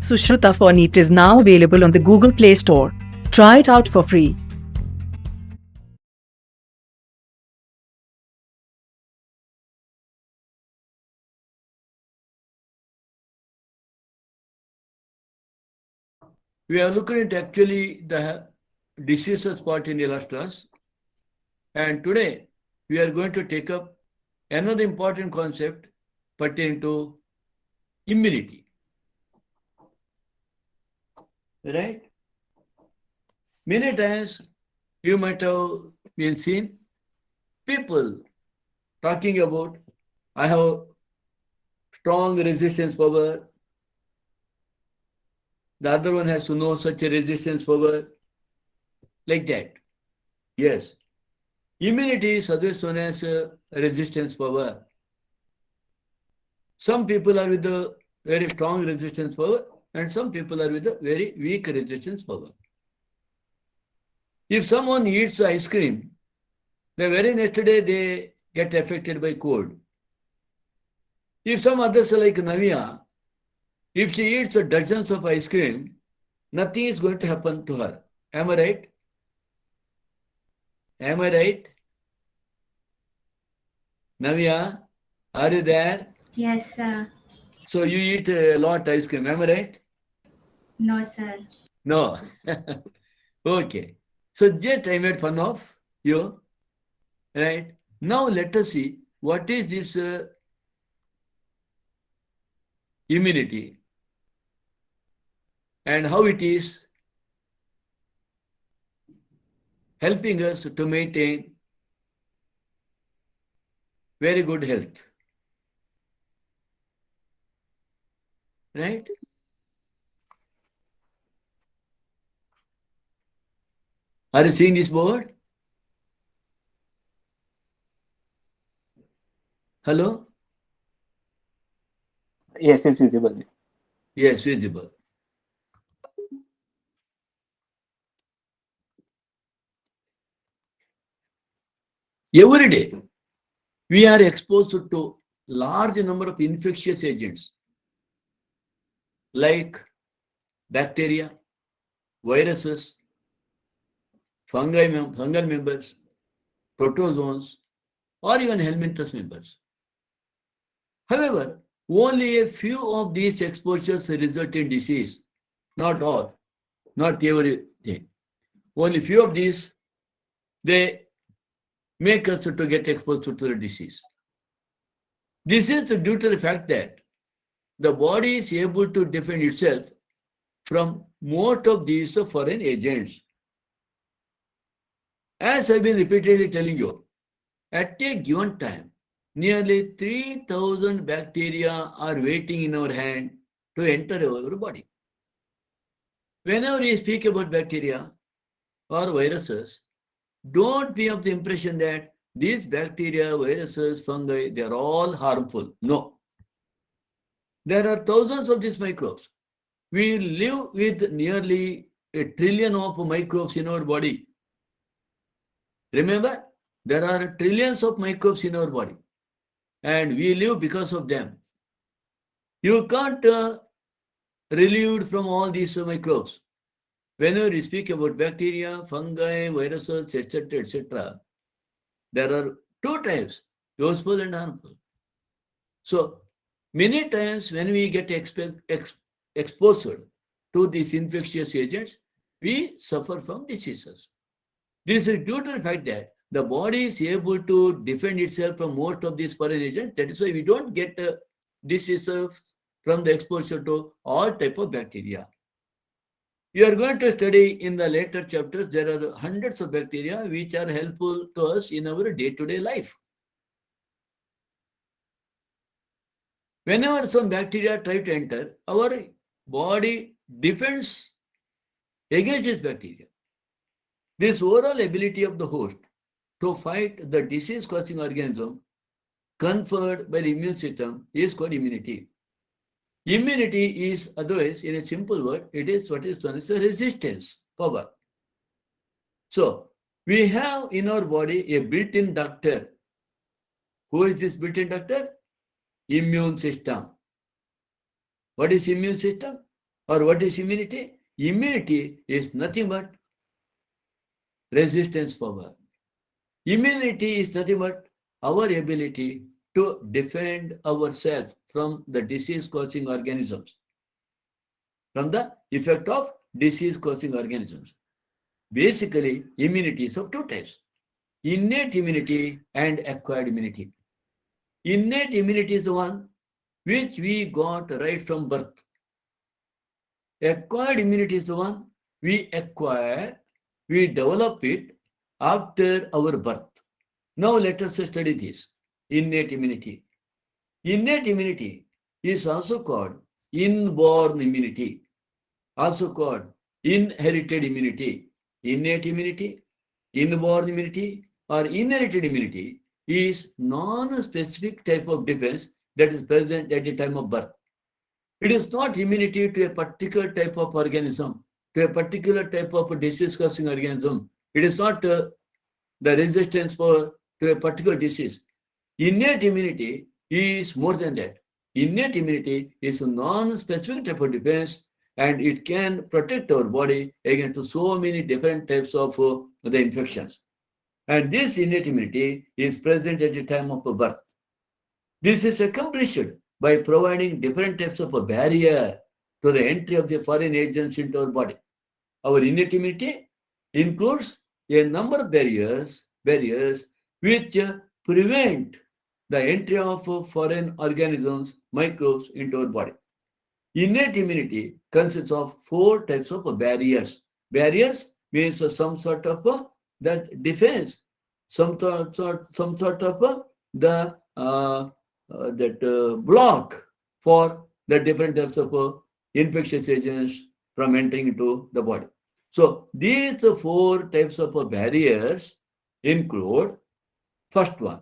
Sushruta for NEET is now available on the Google Play Store. Try it out for free. We are looking at actually the diseases part in the last class. And today we are going to take up another important concept pertaining to immunity. Right? Many times you might have been seen people talking about I have strong resistance power. The other one has to know such a resistance power, like that. Yes. Immunity is otherwise known as resistance power. Some people are with a very strong resistance power, and some people are with a very weak resistance power. If someone eats ice cream, the very next day they get affected by cold. If some others like Navya, if she eats dozens of ice cream, nothing is going to happen to her. Am I right? Am I right? Navya, are you there? Yes, sir. So you eat a lot ice cream, am I right? No, sir. No. Okay. So just I made fun of you, right? Now let us see what is this immunity and how it is helping us to maintain very good health. Right? Are you seeing this board? Hello? Yes, it's visible. Yes, visible. Every day, we are exposed to large number of infectious agents like bacteria, viruses, fungal members, protozoans, or even helminthus members. However, only a few of these exposures result in disease. Not all, not everything. Only few of these, they make us to get exposed to the disease. This is due to the fact that the body is able to defend itself from most of these foreign agents. As I've been repeatedly telling you, at a given time, nearly 3,000 bacteria are waiting in our hand to enter our body. Whenever we speak about bacteria or viruses, don't be of the impression that these bacteria, viruses, fungi, they are all harmful. No. There are thousands of these microbes. We live with nearly 1 trillion of microbes in our body. Remember, there are trillions of microbes in our body, and we live because of them. You can't relieved from all these microbes. Whenever you speak about bacteria, fungi, viruses, etc., there are two types, useful and harmful. So, many times when we get exposed to these infectious agents, we suffer from diseases. This is due to the fact that the body is able to defend itself from most of these foreign agents. That is why we don't get diseases from the exposure to all type of bacteria. You are going to study in the later chapters, there are hundreds of bacteria which are helpful to us in our day-to-day life. Whenever some bacteria try to enter, our body defends against this bacteria. This overall ability of the host to fight the disease-causing organism conferred by the immune system is called immunity. Immunity is otherwise, in a simple word, it is what is known as a resistance power. So, we have in our body a built-in doctor. Who is this built-in doctor? Immune system. What is immune system? Or what is immunity? Immunity is nothing but resistance power. Immunity is nothing but our ability to defend ourselves from the disease-causing organisms, from the effect of disease-causing organisms. Basically, immunity is of two types: innate immunity and acquired immunity. Innate immunity is the one which we got right from birth. Acquired immunity is the one we acquire, we develop it after our birth. Now let us study this innate immunity. Innate immunity is also called inborn immunity, also called inherited immunity. Innate immunity, inborn immunity, or inherited immunity is non-specific type of defense that is present at the time of birth. It is not immunity to a particular type of organism, to a particular type of disease-causing organism. It is not the resistance to a particular disease. Innate immunity is more than that. Innate immunity is a non-specific type of defense, and it can protect our body against so many different types of the infections. And this innate immunity is present at the time of birth. This is accomplished by providing different types of a barrier to the entry of the foreign agents into our body. Our innate immunity includes a number of barriers which prevent the entry of foreign organisms, microbes into our body. Innate immunity consists of four types of barriers. Barriers means some sort of that defense, some sort of the block for the different types of infectious agents from entering into the body. So these four types of barriers include: first one,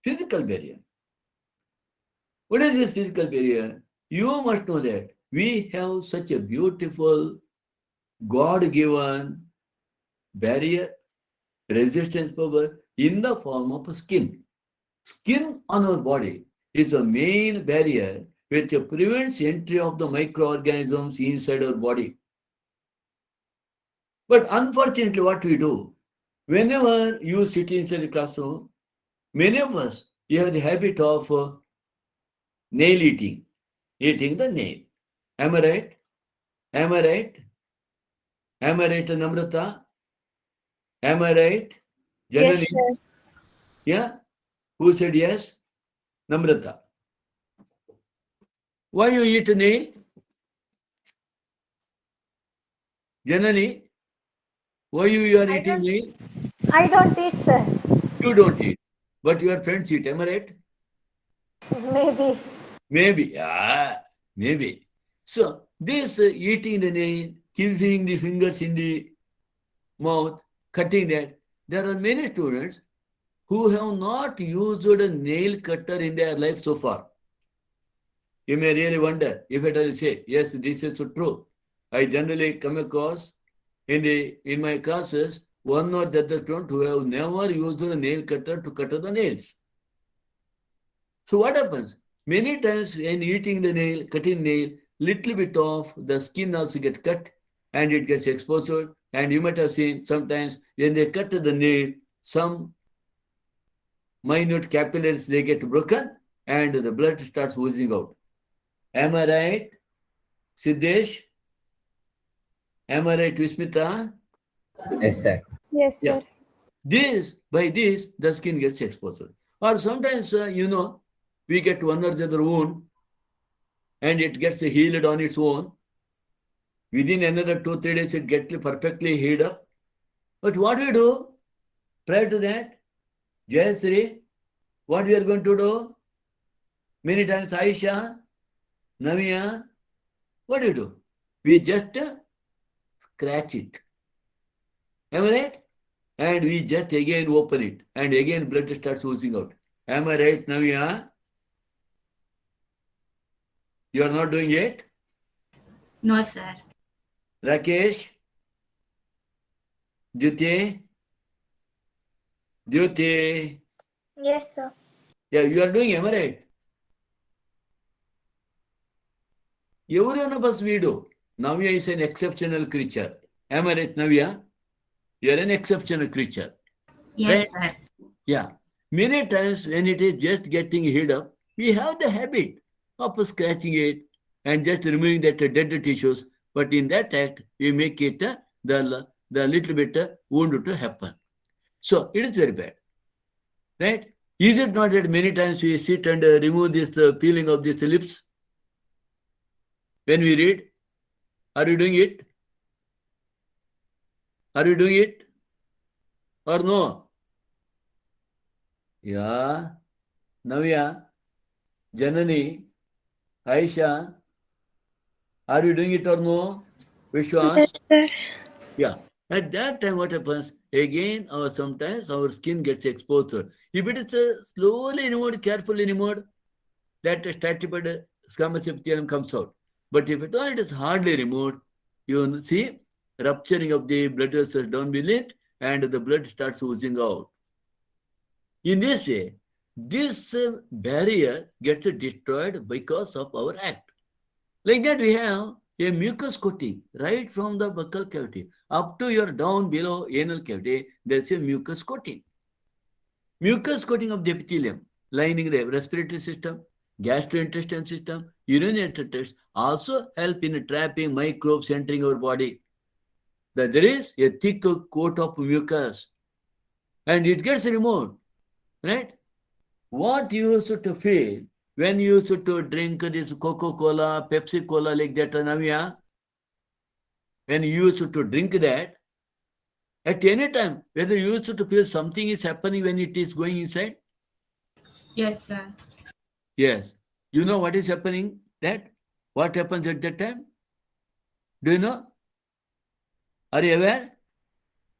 physical barrier. What is this physical barrier? You must know that we have such a beautiful God-given barrier, resistance power in the form of skin. Skin on our body is a main barrier which prevents entry of the microorganisms inside our body. But unfortunately, what we do, whenever you sit inside the classroom, many of us, you have the habit of nail eating the nail. Am I right? Am I right? Am I right, Namrata? Am I right? Janani? Yes, sir. Yeah? Who said yes? Namrata. Why you eat a nail? Janani, why you are eating nail? I don't eat, sir. You don't eat, but your friends eat. Am I right? Maybe. Maybe. Yeah, maybe. So this eating the nail, keeping the fingers in the mouth, cutting that, there are many students who have not used a nail cutter in their life so far. You may really wonder if I tell you, say, yes, this is so true. I generally come across in my classes one or the other student who have never used a nail cutter to cut the nails. So what happens? Many times when eating the nail, cutting nail, little bit of the skin also get cut and it gets exposed. And you might have seen sometimes when they cut the nail, some minute capillaries, they get broken and the blood starts oozing out. Am I right, Siddesh? Am I right, Vismita? Yes, sir. Yes, Yeah. sir. By this, the skin gets exposed. Or sometimes, we get one or the other wound and it gets healed on its own. Within another 2-3 days, it gets perfectly healed up. But what we do prior to that, Jayasri, what we are going to do? Many times, Aisha, Navya, what do you do? We just scratch it. Am I right? And we just again open it and again blood starts oozing out. Am I right, Navya? You are not doing it? No, sir. Rakesh? Jyoti? Jyoti? Yes, sir. Yeah, you are doing, am I right? Every one of us we do. Navya is an exceptional creature. Am I right, Navya? You are an exceptional creature. Yes, Right? sir. Yeah. Many times when it is just getting healed up, we have the habit of scratching it and just removing that dead tissues. But in that act, we make it the little bit wound to happen. So it is very bad, right? Is it not that many times we sit and remove this peeling of these lips when we read? Are you doing it? Are you doing it or no? Yeah. Navya, Janani, Aisha, are you doing it or no? Vishwas? Yeah. At that time, what happens? Again, or sometimes our skin gets exposed. If it is slowly removed, carefully removed, that stratified squamous epithelium comes out. But if at all it is hardly removed, you will see rupturing of the blood vessels down beneath and the blood starts oozing out. In this way, this barrier gets destroyed because of our act. Like that, we have a mucus coating right from the buccal cavity up to your down below anal cavity. There's a mucus coating. Mucus coating of the epithelium lining the respiratory system, gastrointestinal system, urinary tracts also help in trapping microbes entering our body. That there is a thick coat of mucus and it gets removed, right? What you used to feel when you used to drink this Coca-Cola, Pepsi-Cola like that, Navya, when you used to drink that, at any time, whether you used to feel something is happening when it is going inside? Yes, sir. Yes. You know what is happening? That? What happens at that time? Do you know? Are you aware?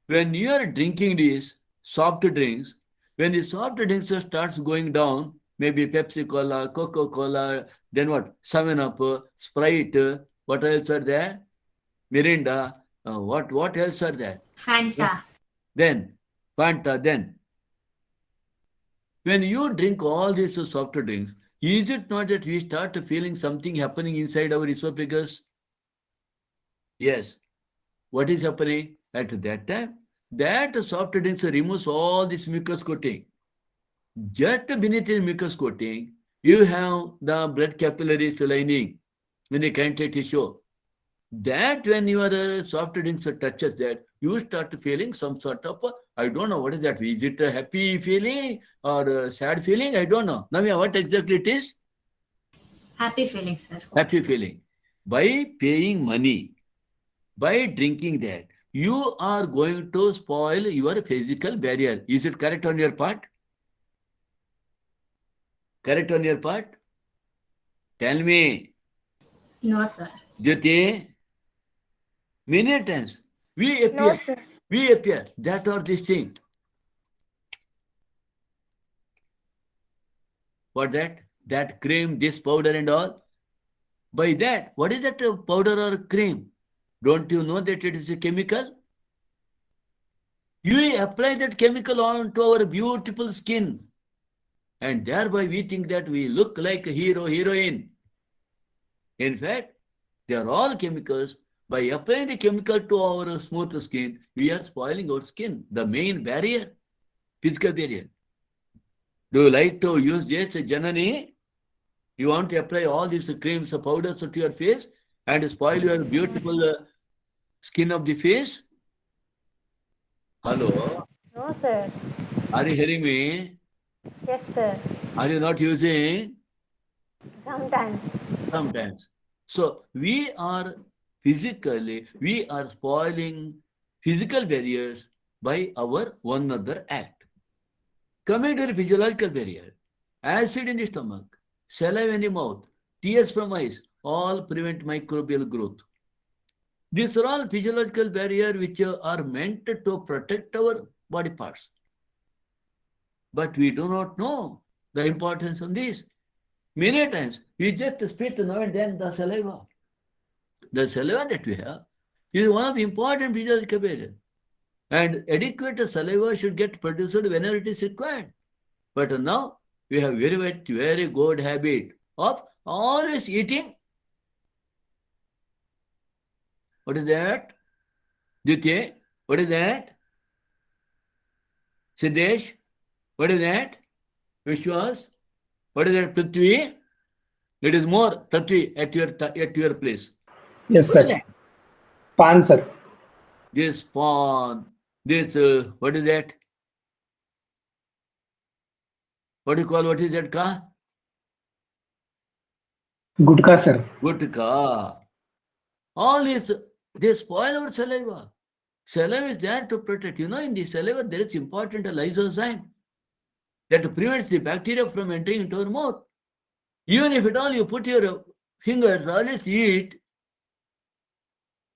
When you are drinking these soft drinks, when the soft drinks starts going down, maybe Pepsi Cola, Coca Cola, then what? 7 Up, Sprite, what else are there? Mirinda, what else are there? Fanta. Then Fanta, then when you drink all these soft drinks, is it not that we start feeling something happening inside our esophagus? Yes. What is happening at that time? That soft drinks removes all this mucus coating. Just beneath the mucus coating, you have the blood capillaries lining in the connective tissue. That when your soft drinks touches that, you start feeling some sort of, I don't know what is that. Is it a happy feeling or a sad feeling? I don't know. Now, what exactly it is? Happy feelings, sir. Happy feeling. By paying money, by drinking that, you are going to spoil your physical barrier. Is it correct on your part? Correct on your part? Tell me, No, sir. Jyoti, many times we appear, No, sir. that or this thing. What that? That cream, this powder and all. By that, what is that powder or cream? Don't you know that it is a chemical? You apply that chemical onto our beautiful skin. And thereby we think that we look like a hero, heroine. In fact, they are all chemicals. By applying the chemical to our smooth skin, we are spoiling our skin, the main barrier, physical barrier. Do you like to use this, Janani? You want to apply all these creams or powders to your face and spoil your beautiful skin of the face? Hello? No, sir. Are you hearing me? Yes, sir. Are you not using? Sometimes. Sometimes. So we are spoiling physical barriers by our one other act. Coming to the physiological barrier, acid in the stomach, saliva in the mouth, tears from eyes, all prevent microbial growth. These are all physiological barriers which are meant to protect our body parts. But we do not know the importance of this. Many times we just spit now and then the saliva. The saliva that we have is one of the important physiological barriers. And adequate saliva should get produced whenever it is required. But now we have very good habit of always eating What is that? Ditya, what is that? Siddesh, what is that? Vishwas, what is that? Prithvi, it is more Prithvi at your place. Yes, What is sir. that? Pan, sir. This pawn, this what is that? What do you call? What is that? Ka? Gutka, sir. Gutka. All is they spoil our saliva. Saliva is there to protect. In the saliva there is important lysozyme that prevents the bacteria from entering into our mouth. Even if at all you put your fingers, always eat,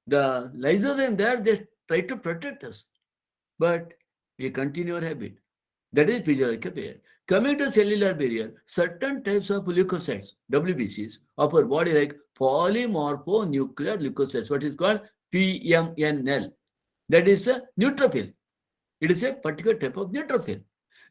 the lysozyme there, they try to protect us. But we continue our habit. That is physiological barrier. Coming to cellular barrier, certain types of leukocytes, WBCs, of our body like polymorphonuclear leukocytes, what is called PMNL. That is a neutrophil. It is a particular type of neutrophil.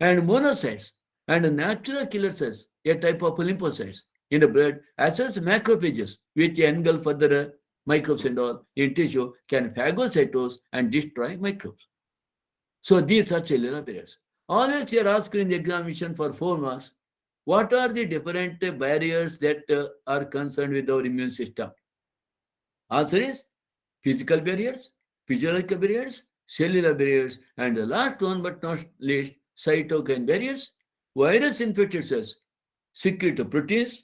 And monocytes and natural killer cells, a type of lymphocytes in the blood, as well as macrophages, which engulf further microbes and all in tissue, can phagocytose and destroy microbes. So these are cellular barriers. Always you are asked in the examination for 4 marks, what are the different barriers that are concerned with our immune system? Answer is physical barriers, physiological barriers, cellular barriers, and the last one but not least, cytokine barriers. Virus infected cells secrete proteins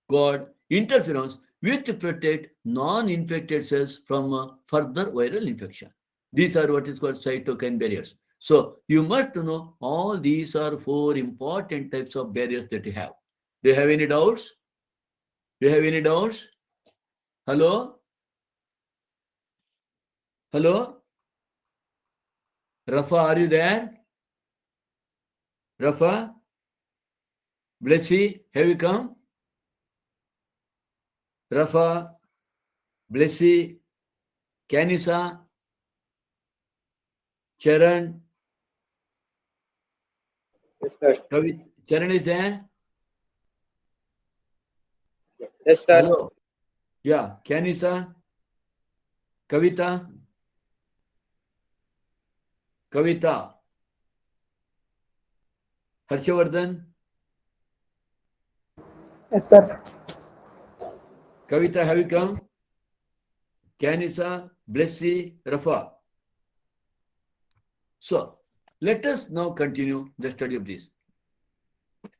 called interferons which protect non-infected cells from further viral infection. These are what is called cytokine barriers. So you must know all these are 4 important types of barriers that you have. Do you have any doubts? Do you have any doubts? Hello? Hello? Rafa, are you there? Rafa? Blessy, have you come? Rafa, Blessy, Kanisa, Charan, Yes, sir. Charan is there? Yes, sir. Hello. Yeah, Kanisa, Kavita, Harshavardhan, Yes, sir. Kavita, have you come? Kanisa, Blessy, Rafa. So, let us now continue the study of this.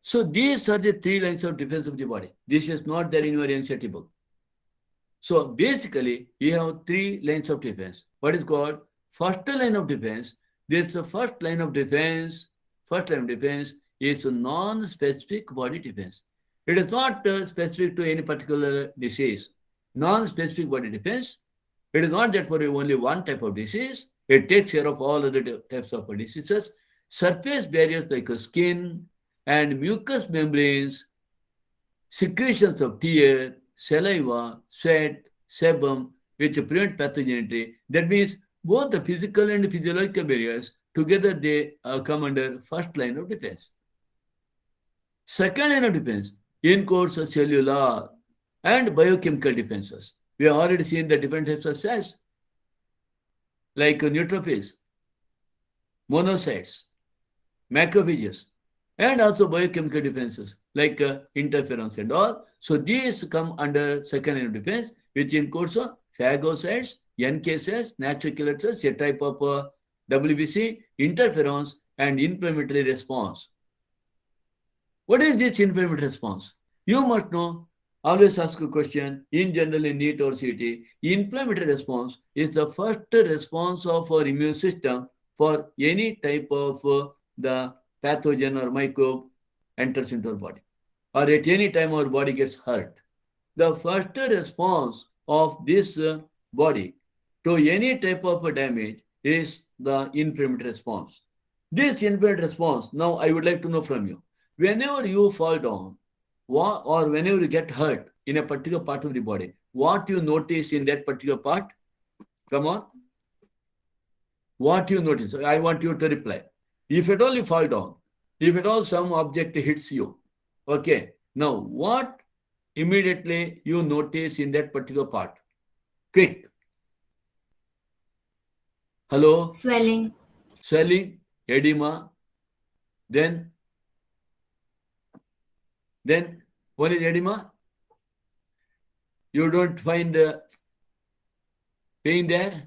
So, these are the 3 lines of defense of the body. This is not there in your NCERT book. So, basically, you have 3 lines of defense. What is called first line of defense? This first line of defense. First line of defense is a non-specific body defense. It is not specific to any particular disease. Non-specific body defense. It is not that for only one type of disease. It takes care of all other types of diseases. Surface barriers like skin and mucous membranes, secretions of tear, saliva, sweat, sebum, which prevent pathogenicity. That means both the physical and physiological barriers, together they come under first line of defense. Second line of defense includes cellular and biochemical defenses. We have already seen the different types of cells, like neutrophils, monocytes, macrophages, and also biochemical defenses like interferons and all. So these come under second line of defense, which includes phagocytes, NK cells, natural killer cells, a type of WBC, interferons, and inflammatory response. What is this inflammatory response? You must know. Always ask a question. In general, in NEET or CET, inflammatory response is the first response of our immune system for any type of the pathogen or microbe enters into our body, or at any time our body gets hurt. The first response of this body to any type of damage is the inflammatory response. This inflammatory response, now I would like to know from you, whenever you fall down or whenever you get hurt in a particular part of the body, what you notice in that particular part? Come on. What you notice? I want you to reply. If at all you fall down, if at all some object hits you, okay, now what immediately you notice in that particular part? Quick. Hello? Swelling. Swelling, edema. Then what is edema? You don't find pain there?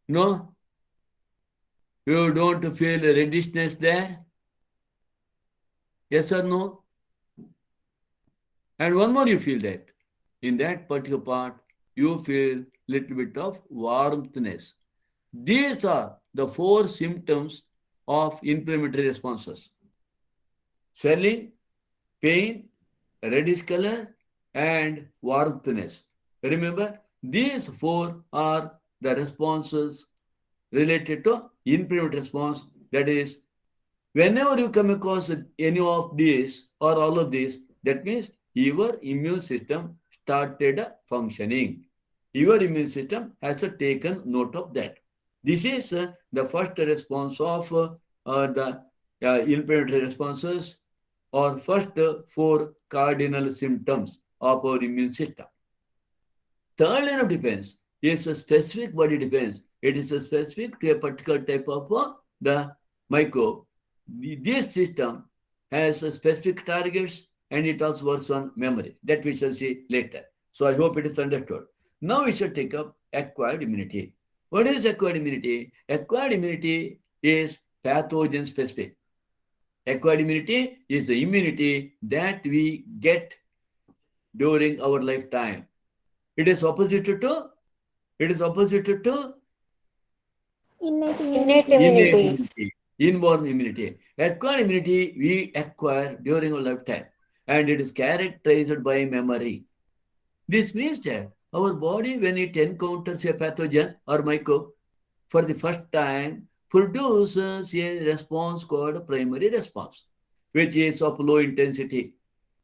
No? You don't feel reddishness there? Yes or no? And one more you feel that. In that particular part, you feel little bit of warmthness. These are the 4 symptoms of inflammatory responses. Swelling, pain, reddish color, and warmthness. Remember, these 4 are the responses related to inflammatory response. That is, whenever you come across any of these or all of these, that means your immune system started functioning. Your immune system has taken note of that. This is the first response of the inflammatory responses, or first 4 cardinal symptoms of our immune system. Third line of defense is a specific body defense. It is a specific to a particular type of the microbe. This system has a specific targets, and it also works on memory. That we shall see later. So I hope it is understood. Now we shall take up acquired immunity. What is acquired immunity? Acquired immunity is pathogen specific. Acquired immunity is the immunity that we get during our lifetime. It is opposite to Innate Innate immunity. innate immunity. immunity, inborn immunity. Acquired immunity we acquire during our lifetime, and it is characterized by memory. This means that our body, when it encounters a pathogen or microbe for the first time, produces a response called primary response, which is of low intensity.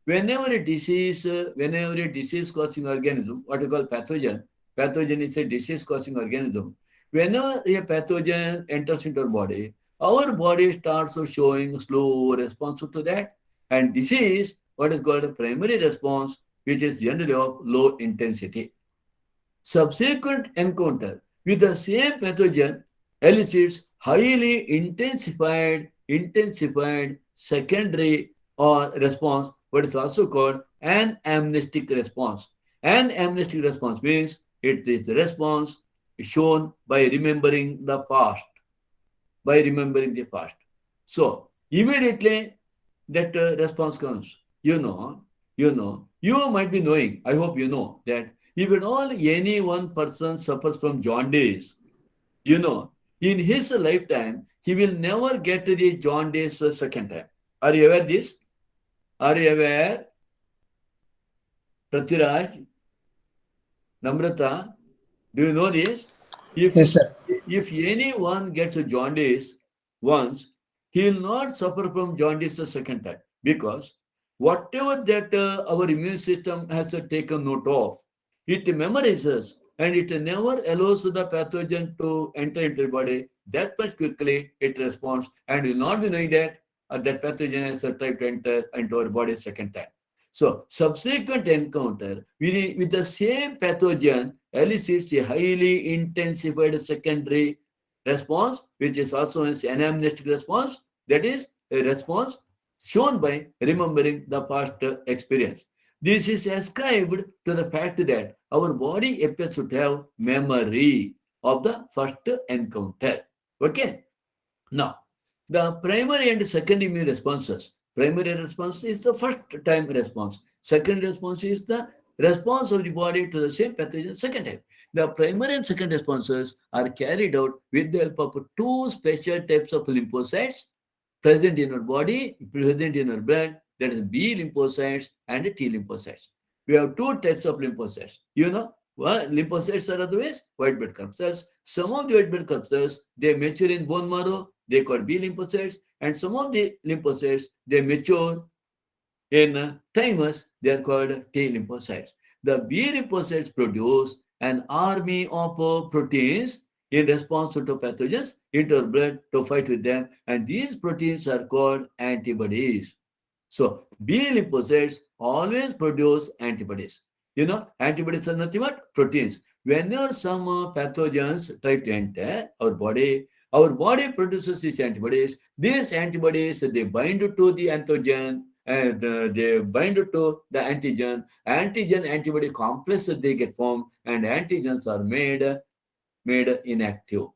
Whenever a disease-causing organism, what we call pathogen is a disease-causing organism. Whenever a pathogen enters into our body starts showing slow response to that, and this is what is called a primary response, which is generally of low intensity. Subsequent encounter with the same pathogen elicits highly intensified secondary or response, what is also called an amnestic response. An amnestic response means it is the response shown by remembering the past. So immediately that response comes. You might be knowing, I hope you know, that if at all any one person suffers from jaundice, in his lifetime, he will never get the jaundice second time. Are you aware this? Are you aware? Pratiraj, Namrata, do you know this? Yes, sir. If anyone gets a jaundice once, he will not suffer from jaundice the second time, because whatever that our immune system has taken note of, it memorizes, and it never allows the pathogen to enter into the body. That much quickly it responds, and will not be knowing that that pathogen has tried to enter into our body second time. So subsequent encounter with the same pathogen elicits a highly intensified secondary response, which is also an anamnestic response. That is a response shown by remembering the past experience. This is ascribed to the fact that our body appears to have memory of the first encounter. Okay? Now, the primary and secondary immune responses. Primary response is the first time response. Second response is the response of the body to the same pathogen second time. The primary and second responses are carried out with the help of 2 special types of lymphocytes present in our body, present in our blood, that is B lymphocytes and T lymphocytes. We have 2 types of lymphocytes. What lymphocytes are otherwise white blood corpuscles. Some of the white blood corpuscles, they mature in bone marrow, they are called B lymphocytes, and some of the lymphocytes, they mature in thymus, they are called T lymphocytes. The B lymphocytes produce an army of proteins in response to pathogens into our blood to fight with them, and these proteins are called antibodies. So B lymphocytes always produce antibodies. Antibodies are nothing but proteins. whenever some pathogens try to enter our body produces these antibodies. These antibodies, they bind to the antigen and they bind to the antigen. Antigen-antibody complexes they get formed, and antigens are made inactive.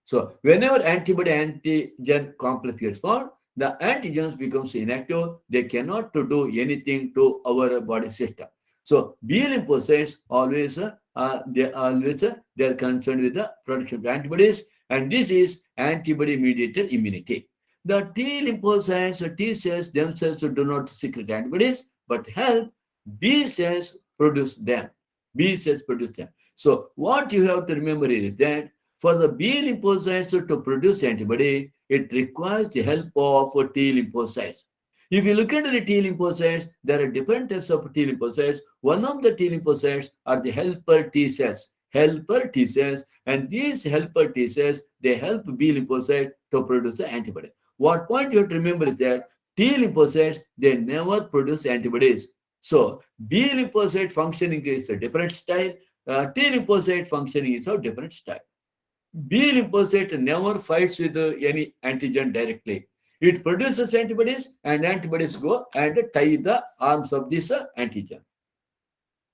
So whenever antibody-antigen complex gets formed, the antigens becomes inactive. They cannot to do anything to our body system. So B lymphocytes always they are concerned with the production of antibodies, and this is antibody-mediated immunity. The T lymphocytes or T cells themselves do not secrete antibodies, but help B cells produce them. B cells produce them. So what you have to remember is that for the B lymphocytes to produce antibody, it requires the help of T lymphocytes. If you look at the T lymphocytes, there are different types of T lymphocytes. One of the T lymphocytes are the helper T cells. Helper T cells, and these helper T cells, they help B lymphocyte to produce the antibody. What point you have to remember is that T lymphocytes, they never produce antibodies. So B lymphocyte functioning is a different style. T lymphocyte functioning is a different style. B lymphocyte never fights with any antigen directly. It produces antibodies, and antibodies go and tie the arms of this antigen.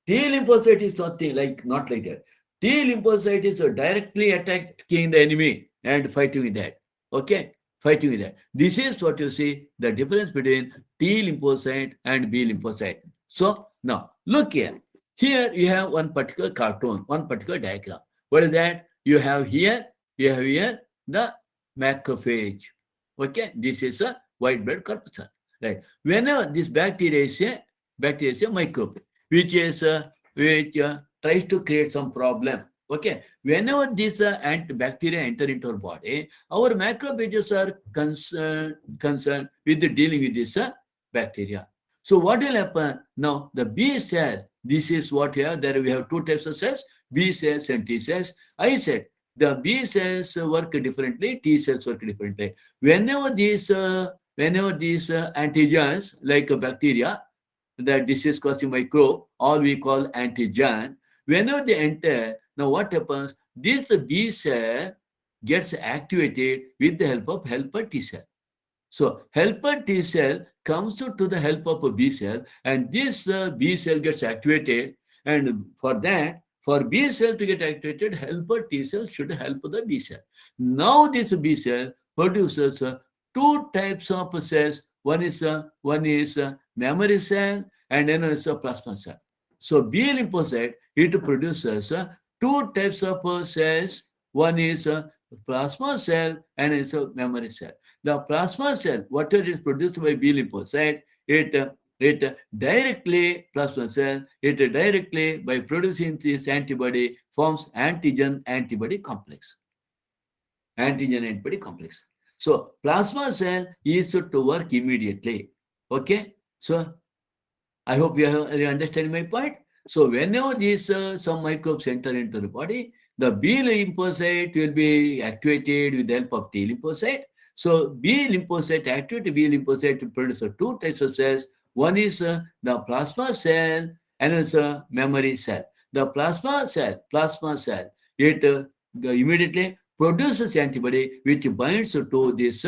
T lymphocyte is not like that. T lymphocyte is directly attacking the enemy and fighting with that. Okay, fighting with that. This is what you see the difference between T lymphocyte and B lymphocyte. So now look here. Here you have one particular cartoon, one particular diagram. What is that? You have here the macrophage. Okay, this is a white blood corpuscle. Right. Whenever this bacteria is a microbe, which tries to create some problem. Okay, whenever these bacteria enter into our body, our macrophages are concerned with dealing with this bacteria. So what will happen now? The B cell. This is what here. There we have two types of cells: B cells and T cells. I said the B cells work differently, T cells work differently. Whenever these antigens like a bacteria, the disease-causing microbe, all we call antigen, whenever they enter, now what happens? This B cell gets activated with the help of helper T cell. So helper T cell comes to the help of a B cell, and this B cell gets activated, and for B cell to get activated, helper T cell should help the B cell. Now this B cell produces two types of cells. One is memory cell, and another is a plasma cell. So B lymphocyte, it produces two types of cells. One is a plasma cell and it's a memory cell. The plasma cell, whatever is produced by B lymphocyte, it directly by producing this antibody forms antigen-antibody complex. Antigen-antibody complex. So plasma cell is to work immediately. Okay, so I hope you understand my point. So whenever these some microbes enter into the body, the B lymphocyte will be activated with the help of T lymphocyte. So B lymphocyte activate B lymphocyte to produce two types of cells. One is the plasma cell, and it's a memory cell. The plasma cell, it immediately produces antibody which binds to this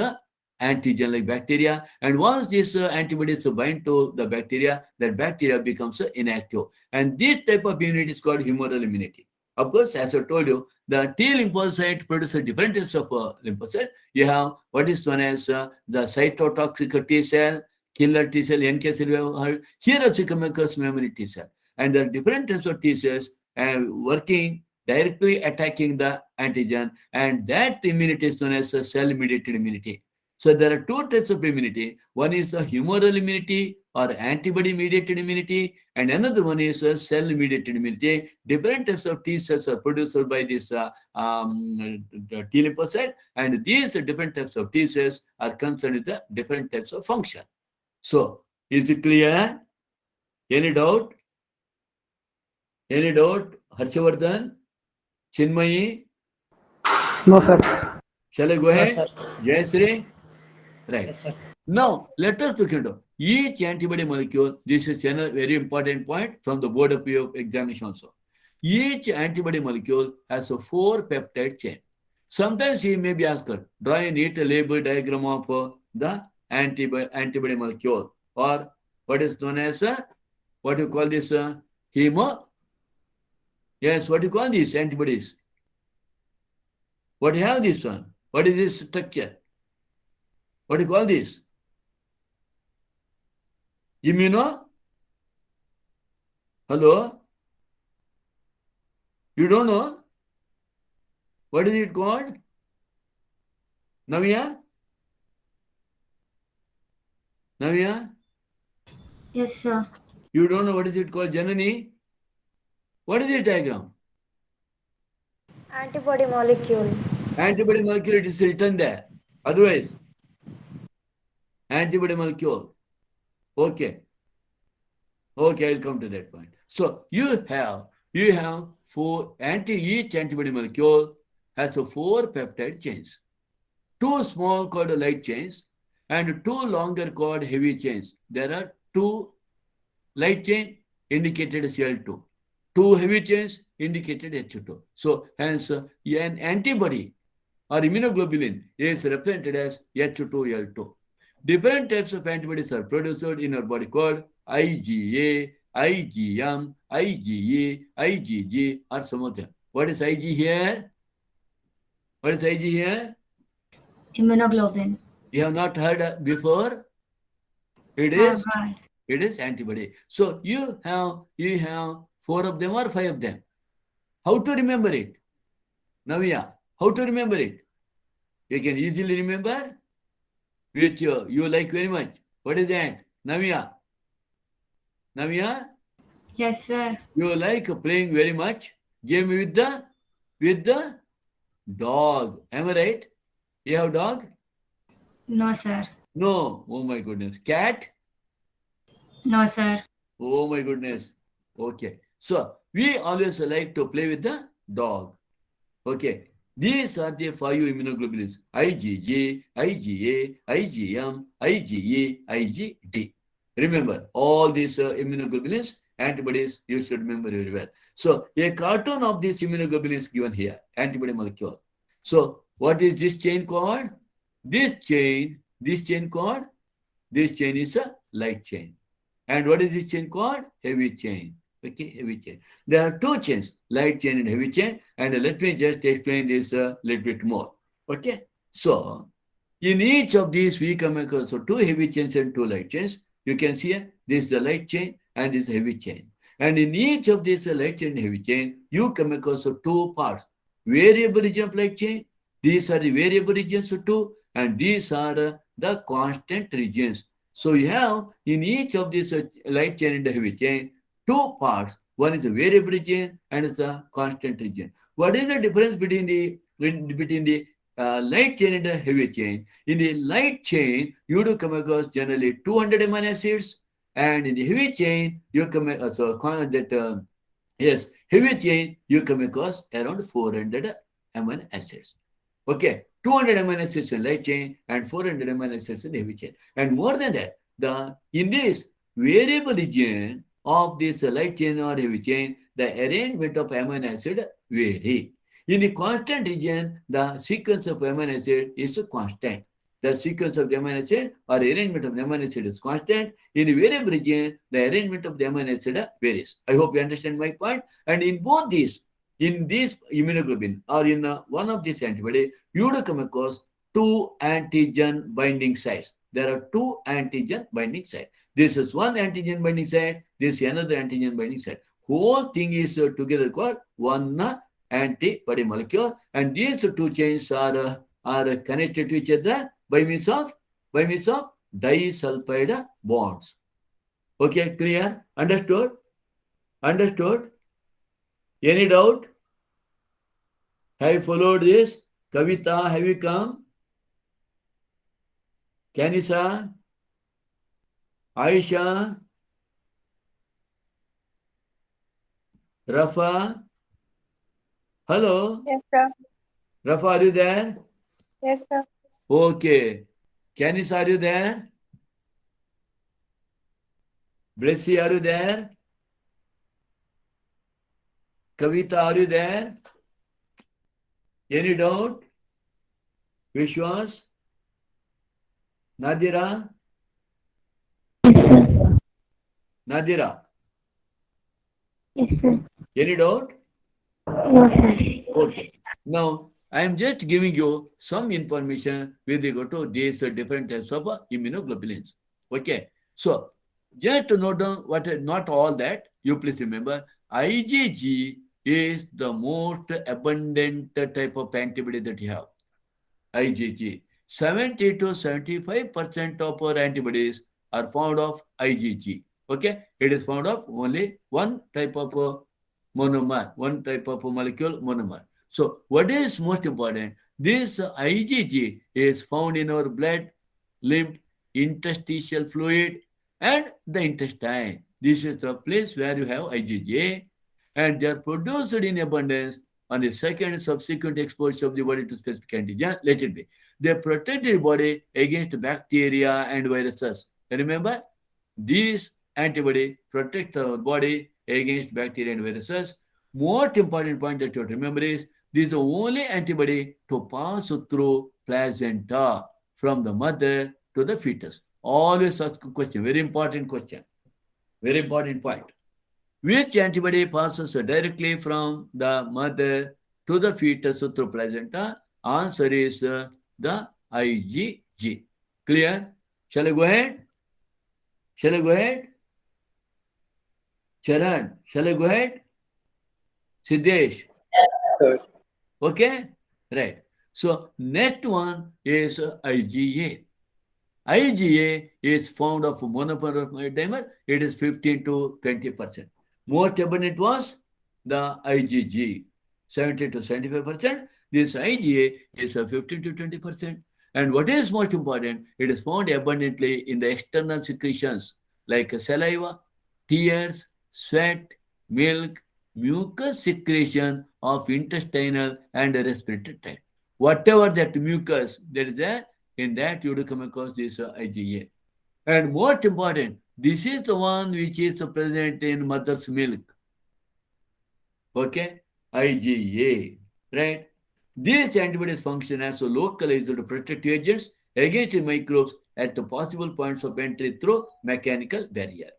antigen like bacteria, and once these antibodies bind to the bacteria, that bacteria becomes inactive, and this type of immunity is called humoral immunity. Of course, as I told you, the T lymphocyte produces different types of lymphocyte. You have what is known as the cytotoxic T cell, killer T cell, NK cell. You have heard. Here also comes memory T cell, and there are different types of T cells working directly attacking the antigen, and that immunity is known as a cell-mediated immunity. So there are two types of immunity. One is the humoral immunity or antibody-mediated immunity, and another one is a cell-mediated immunity. Different types of T cells are produced by this T lymphocyte, and these different types of T cells are concerned with the different types of function. So is it clear? Any doubt? Any doubt? Harshavardhan? Chinmayi? No, sir. Shall I go ahead? sir. Yes, Sri? Right. Yes, sir. Now, let us look into each antibody molecule. This is a very important point from the board of view of examination also. Each antibody molecule has a 4 peptide chain. Sometimes he may be asked, draw a neat label diagram of the antibody molecule, or what is known as what you call this hemo. Yes, what do you call these antibodies? What do you have this one? What is this structure? What do you call this? Immuno? Hello? You don't know? What is it called? Navya? Navya? Yes, sir. You don't know what is it called? Janani? What is this diagram? Antibody molecule. Antibody molecule, it is written there. Otherwise, antibody molecule. Okay. Okay, I'll come to that point. So you have each antibody molecule has a 4 peptide chains. 2 small called light chains and 2 longer called heavy chains. There are 2 light chain indicated Cl2. 2 heavy chains indicated H2. So hence an antibody or immunoglobulin is represented as H2L2. Different types of antibodies are produced in our body called IgA, IgM, IgE, IgG, or some of them. What is Ig here? What is Ig here? Immunoglobulin. You have not heard before? It Have is heard. It is antibody. So you have 4 of them or 5 of them. How to remember it? Navya, how to remember it? You can easily remember which you like very much. What is that? Navya? Navya? Yes, sir. You like playing very much game with the dog. Am I right? You have dog? No, sir. No. Oh my goodness. Cat? No, sir. Oh my goodness. Okay. So we always like to play with the dog. Okay. These are the 5 immunoglobulins: IgG, IgA, IgM, IgE, IgD. Remember, all these immunoglobulins, antibodies, you should remember very well. So a cartoon of these immunoglobulins given here, antibody molecule. So what is this chain called? This chain is a light chain. And what is this chain called? Heavy chain. Okay, heavy chain. There are 2 chains, light chain and heavy chain. And let me just explain this a little bit more. Okay. So in each of these we come across 2 heavy chains and 2 light chains. You can see this is the light chain and this is heavy chain. And in each of these light chain and heavy chain, you come across 2 parts. Variable region of light chain. These are the variable regions 2, and these are the constant regions. So you have in each of these light chain and heavy chain 2 parts. One is a variable region and it's a constant region. What is the difference between the light chain and the heavy chain? In the light chain, you do come across generally 200 amino acids, and in the heavy chain, you come across heavy chain, you come across around 400 amino acids. Okay, 200 amino acids in light chain and 400 amino acids in heavy chain. And more than that, in this variable region of this light chain or heavy chain, the arrangement of amino acid vary. In the constant region, the sequence of amino acid is constant. The sequence of the amino acid or arrangement of the amino acid is constant. In the variable region, the arrangement of the amino acid varies. I hope you understand my point. And in both these, in this immunoglobulin or in one of these antibody, you would come across 2 antigen binding sites. There are 2 antigen binding sites. This is one antigen binding site. This is another antigen binding site. Whole thing is together called one antibody molecule, and these 2 chains are connected to each other by means of disulfide bonds. Okay, clear? Understood? Understood? Any doubt? Have you followed this? Kavita, have you come? Kanisa? Aisha? Rafa? Hello? Yes, sir. Rafa, are you there? Yes, sir. Okay. Kanisa, are you there? Blessy, are you there? Kavita, are you there? Any doubt? Vishwas? Nadira? Nadira? Yes, sir. Any doubt? No, sir. Okay. Now, I am just giving you some information with regard to these different types of immunoglobulins. Okay. So, just to note down what is not all that, you please remember IgG is the most abundant type of antibody that you have. IgG. 70 to 75% of our antibodies are found of IgG. Okay. It is found of only one type of monomer, one type of molecule monomer. So what is most important? This IgG is found in our blood, lymph, interstitial fluid, and the intestine. This is the place where you have IgG, and they are produced in abundance on the second subsequent exposure of the body to specific antigen. Let it be. They protect the body against bacteria and viruses. Remember, these antibody protect our body against bacteria and viruses. Most important point that you have to remember is this is the only antibody to pass through placenta from the mother to the fetus. Always ask a question. Very important question. Very important point. Which antibody passes directly from the mother to the fetus through placenta? Answer is the IgG. Clear? Shall I go ahead? Shall I go ahead? Charan, shall I go ahead? Siddesh. Sir. Okay? Right. So next one is IgA. IgA is found of monomer of dimer. It is 15 to 20%. Most abundant was the IgG, 70 to 75%. This IgA is 15 to 20%. And what is most important, it is found abundantly in the external secretions like saliva, tears, sweat, milk, mucus secretion of intestinal and respiratory tract. Whatever that mucus there is there, in that you will come across this IgA. And most important, this is the one which is present in mother's milk. Okay? IgA. Right? These antibodies function as a localized protective agents against the microbes at the possible points of entry through mechanical barrier.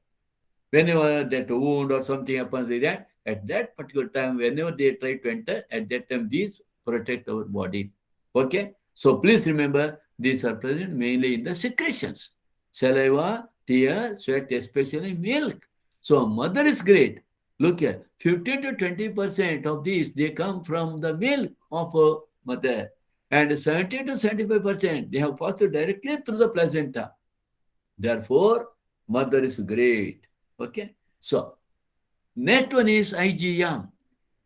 Whenever that wound or something happens like that, at that particular time, whenever they try to enter, at that time, these protect our body. Okay? So please remember, these are present mainly in the secretions. Saliva, tear, sweat, especially milk. So mother is great. Look here, 15 to 20% of these, they come from the milk of a mother. And 70 to 75%, they have passed directly through the placenta. Therefore, mother is great. Okay? So, next one is IgM,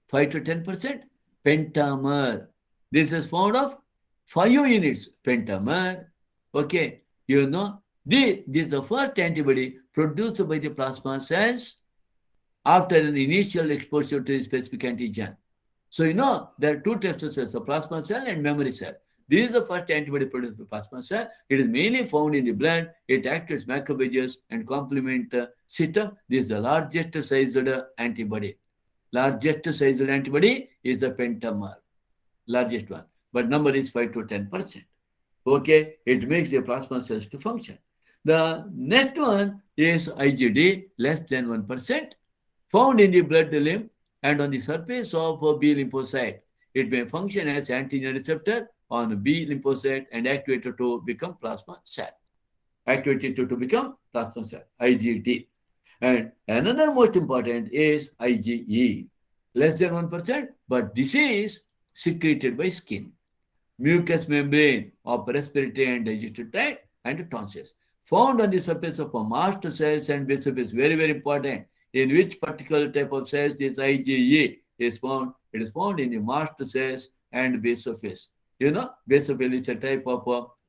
5 to 10%, pentamer. This is found of 5 units, pentamer. Okay? You know, this is the first antibody produced by the plasma cells after an initial exposure to a specific antigen. So, you know, there are two types of cells, a plasma cell and memory cell. This is the first antibody produced by plasma cell. It is mainly found in the blood. It acts as macrophages and complement system. This is the largest sized antibody. Largest sized antibody is the pentamer, largest one. But number is 5 to 10%. Okay, it makes the plasma cells to function. The next one is IgD, less than 1%, found in the blood, the lymph, and on the surface of a B lymphocyte. It may function as antigen receptor on B lymphocyte and activated to become plasma cell. Activated to become plasma cell, IgD. And another most important is IgE, less than 1%, but this is secreted by skin, mucous membrane of respiratory and digestive tract, and tonsils. Found on the surface of mast cells and basophils, very, very important. In which particular type of cells this IgE is found? It is found in the mast cells and basophils. You know, basophil is a type of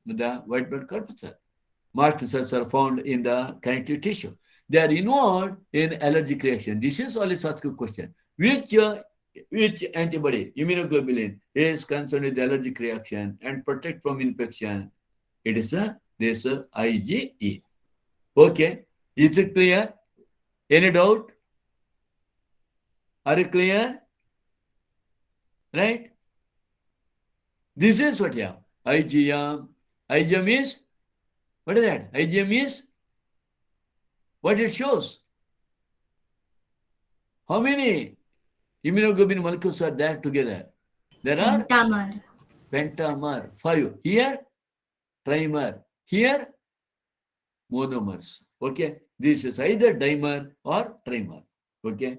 the white blood corpuscle. Mast cells are found in the connective tissue. They are involved in allergic reaction. This is always asked a question. Which antibody, immunoglobulin, is concerned with the allergic reaction and protect from infection? It is this IgE. Okay, is it clear? Any doubt? Are you clear? right? This is what you have. IgM. IgM is, what is that? IgM is what it shows. How many immunoglobulin molecules are there together? There are Pentamer. pentamer, 5. Here, trimer. Here, monomers. Okay. This is either dimer or trimer. Okay.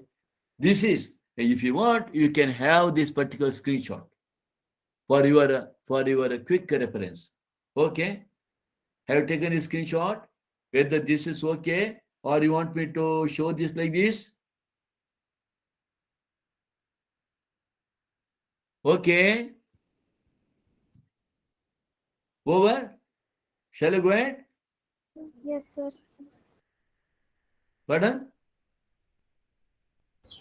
This is, if you want, you can have this particular screenshot for your quick reference. Okay. Have you taken a screenshot? Whether this is okay or you want me to show this like this? Okay. Over. Shall I go ahead? Yes, sir. Pardon?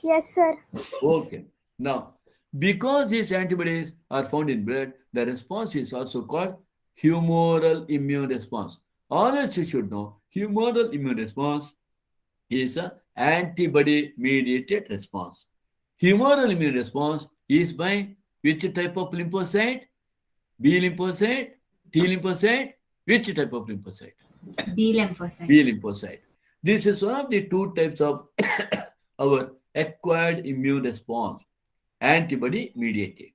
Yes, sir. Okay. Now, because these antibodies are found in blood, the response is also called humoral immune response. Always you should know, humoral immune response is an antibody-mediated response. Humoral immune response is by which type of lymphocyte? B lymphocyte, T lymphocyte, which type of lymphocyte? B lymphocyte. B lymphocyte. This is one of the two types of our acquired immune response, antibody mediated.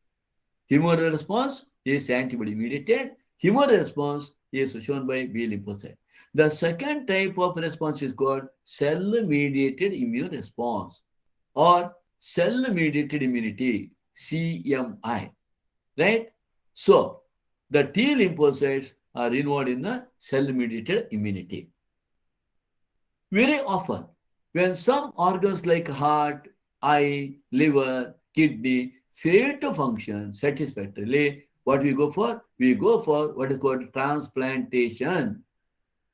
Humoral response is antibody mediated. Humoral response is shown by B lymphocyte. The second type of response is called cell mediated immune response or cell mediated immunity, CMI. Right? So, the T lymphocytes are involved in the cell mediated immunity. Very often, when some organs like heart, eye, liver, kidney fail to function satisfactorily, what we go for? We go for what is called transplantation.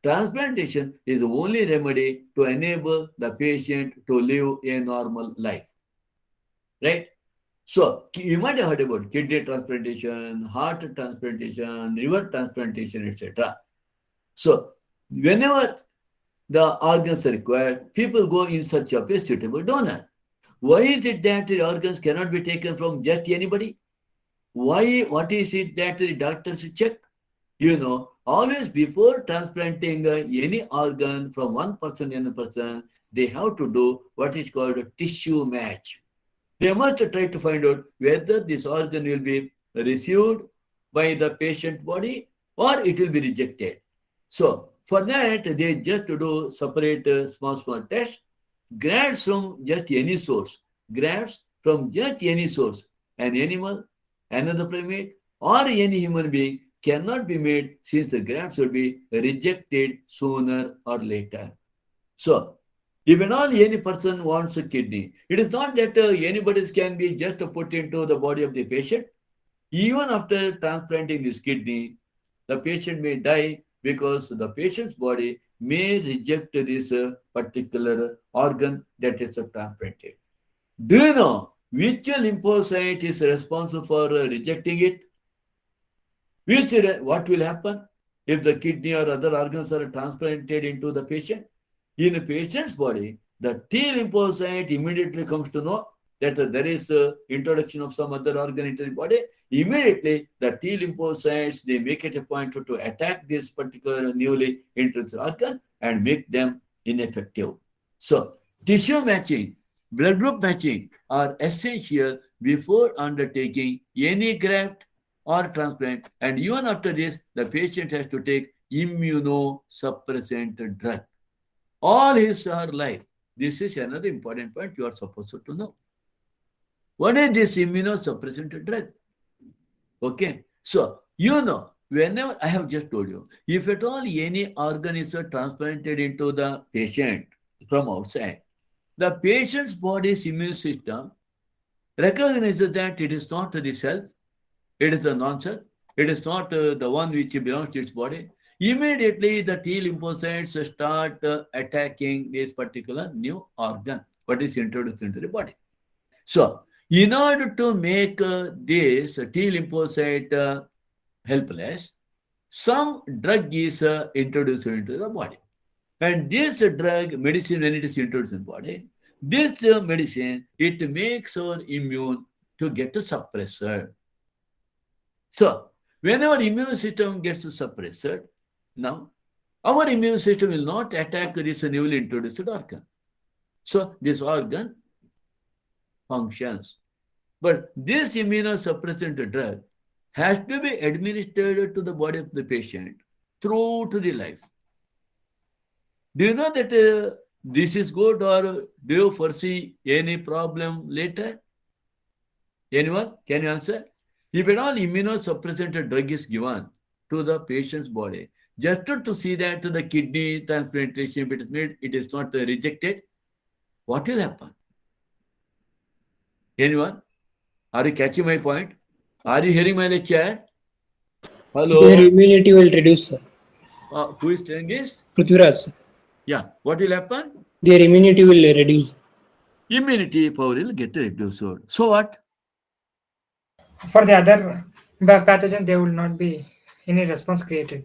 Transplantation is the only remedy to enable the patient to live a normal life. Right? So, you might have heard about kidney transplantation, heart transplantation, liver transplantation, etc. So, whenever the organs are required, people go in search of a suitable donor. Why is it that the organs cannot be taken from just anybody? Why? What is it that the doctors check? You know, always before transplanting any organ from one person to another person, they have to do what is called a tissue match. They must try to find out whether this organ will be received by the patient body or it will be rejected. So, for that, they just do separate small tests, grafts from just any source, grafts from just any source, an animal, another primate, or any human being cannot be made since the grafts will be rejected sooner or later. So, if at all any person wants a kidney, it is not that anybody's can be just put into the body of the patient. Even after transplanting this kidney, the patient may die because the patient's body may reject this particular organ that is transplanted. Do you know which lymphocyte is responsible for rejecting it? What will happen if the kidney or other organs are transplanted into the patient? In a patient's body, the T lymphocyte immediately comes to know that there is introduction of some other organ into the body. Immediately, the T lymphocytes, they make it a point to attack this particular newly introduced organ and make them ineffective. So, tissue matching, blood group matching are essential before undertaking any graft or transplant. And even after this, the patient has to take immunosuppressant drug all his or her life. This is another important point you are supposed to know. What is this immunosuppressant drug? Okay, so you know, whenever I have just told you, if at all any organ is transplanted into the patient from outside, the patient's body's immune system recognizes that it is not the self, it is a non-self, it is not the one which belongs to its body. Immediately, the T lymphocytes start attacking this particular new organ, what is introduced into the body. So, in order to make this T lymphocyte helpless, some drug is introduced into the body. And this drug, medicine, when it is introduced in the body, this medicine, it makes our immune to get suppressed. So, when our immune system gets suppressed, now our immune system will not attack this newly introduced organ. So, this organ functions. But this immunosuppressant drug has to be administered to the body of the patient throughout the life. Do you know that this is good, or do you foresee any problem later? Anyone? Can you answer? If at all immunosuppressant drug is given to the patient's body, just to see that the kidney transplantation, if it is made, it is not rejected, what will happen? Anyone? Are you catching my point? Are you hearing my lecture? Hello? Their immunity will reduce, sir. Who is telling this? Prithviraj, sir. Yeah. What will happen? Their immunity will reduce. Immunity power will get reduced. So what? For the other pathogen, there will not be any response created.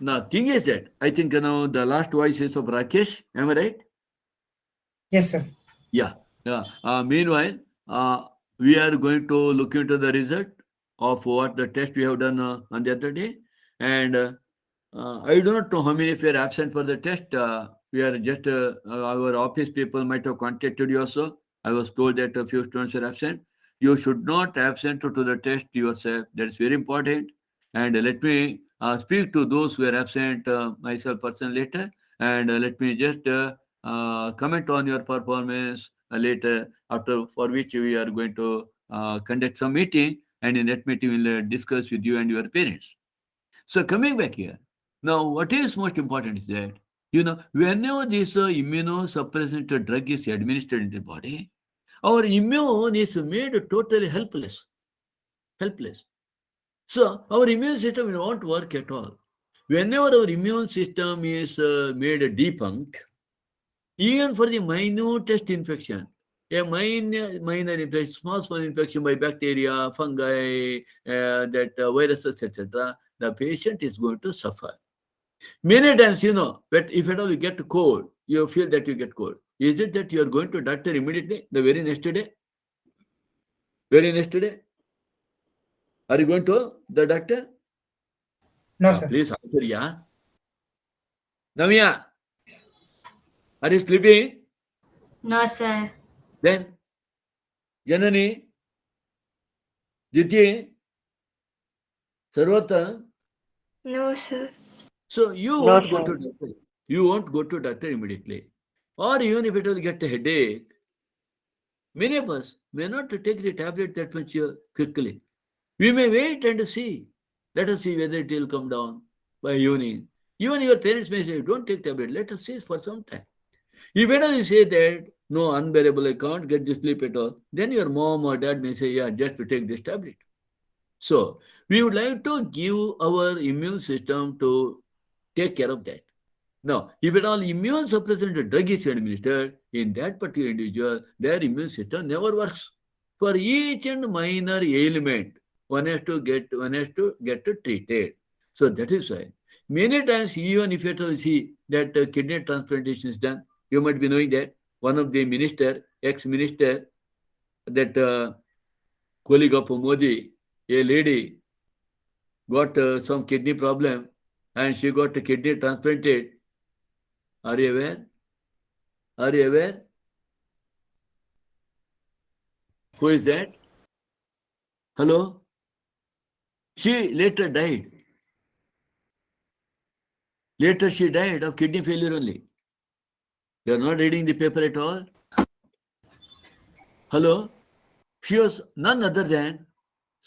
Now, thing is that I think now the last voice is of Rakesh. Am I right? Yes, sir. Yeah. Meanwhile, we are going to look into the result of what the test we have done on the other day. And I do not know how many of you are absent for the test. We are just, our office people might have contacted you also. I was told that a few students are absent. You should not absent to the test yourself. That's very important. And let me speak to those who are absent myself person later. And let me just comment on your performance later, after for which we are going to conduct some meeting, and in that meeting we'll discuss with you and your parents. So coming back here, now what is most important is that, whenever this immunosuppressant drug is administered in the body, our immune is made totally helpless. So our immune system will not work at all. Whenever our immune system is made defunct, even for the minutest infection, a minor infection, small infection by bacteria, fungi, that viruses, etc., the patient is going to suffer. Many times, but if at all you get cold, you feel that you get cold. Is it that you are going to doctor immediately the very next day? Very next day? Are you going to the doctor? No, sir. Please answer, yeah. Namia, are you sleeping? No, sir. Then, Janani, Diti, Sarvata. No, sir. So you No, won't go sir. to doctor. You won't go to doctor immediately. Or even if it will get a headache, many of us may not take the tablet that much quickly. We may wait and see. Let us see whether it will come down by evening. Even your parents may say, don't take tablet. Let us see for some time. If better you say that, no, unbearable, I can't get the sleep at all, then your mom or dad may say, yeah, just to take this tablet. So we would like to give our immune system to take care of that. Now, if at all immune suppressant drug is administered in that particular individual, their immune system never works. For each and minor ailment, one has to get treated. So that is why many times, even if at all see that kidney transplantation is done, you might be knowing that one of the ex-minister, that colleague of Modi, a lady, got some kidney problem and she got a kidney transplanted. Are you aware? Are you aware? Who is that? Hello? She later died. Later she died of kidney failure only. You are not reading the paper at all? Hello? She was none other than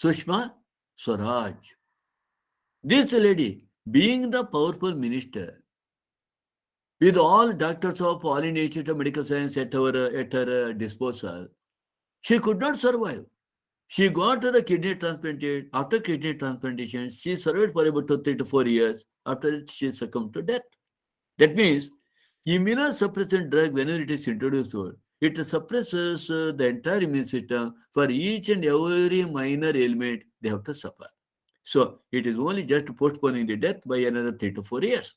Sushma Swaraj. This lady, being the powerful minister, with all doctors of all Indian Institute of Medical Science at her disposal, she could not survive. She got the kidney transplanted. After kidney transplantation, she survived for about 3 to 4 years. After it, she succumbed to death. That means immunosuppressant drug, whenever it is introduced, it suppresses the entire immune system. For each and every minor ailment, they have to suffer. So it is only just postponing the death by another 3 to 4 years.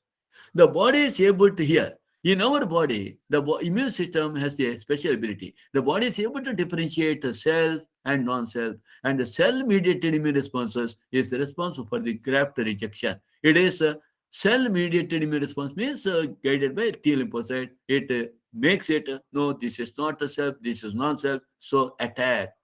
The body is able to hear. In our body, the immune system has a special ability. The body is able to differentiate self and non-self. And the cell-mediated immune responses is responsible for the graft rejection. It is cell-mediated immune response means guided by T lymphocyte. It makes it, no, this is not a self, this is non-self, so attack.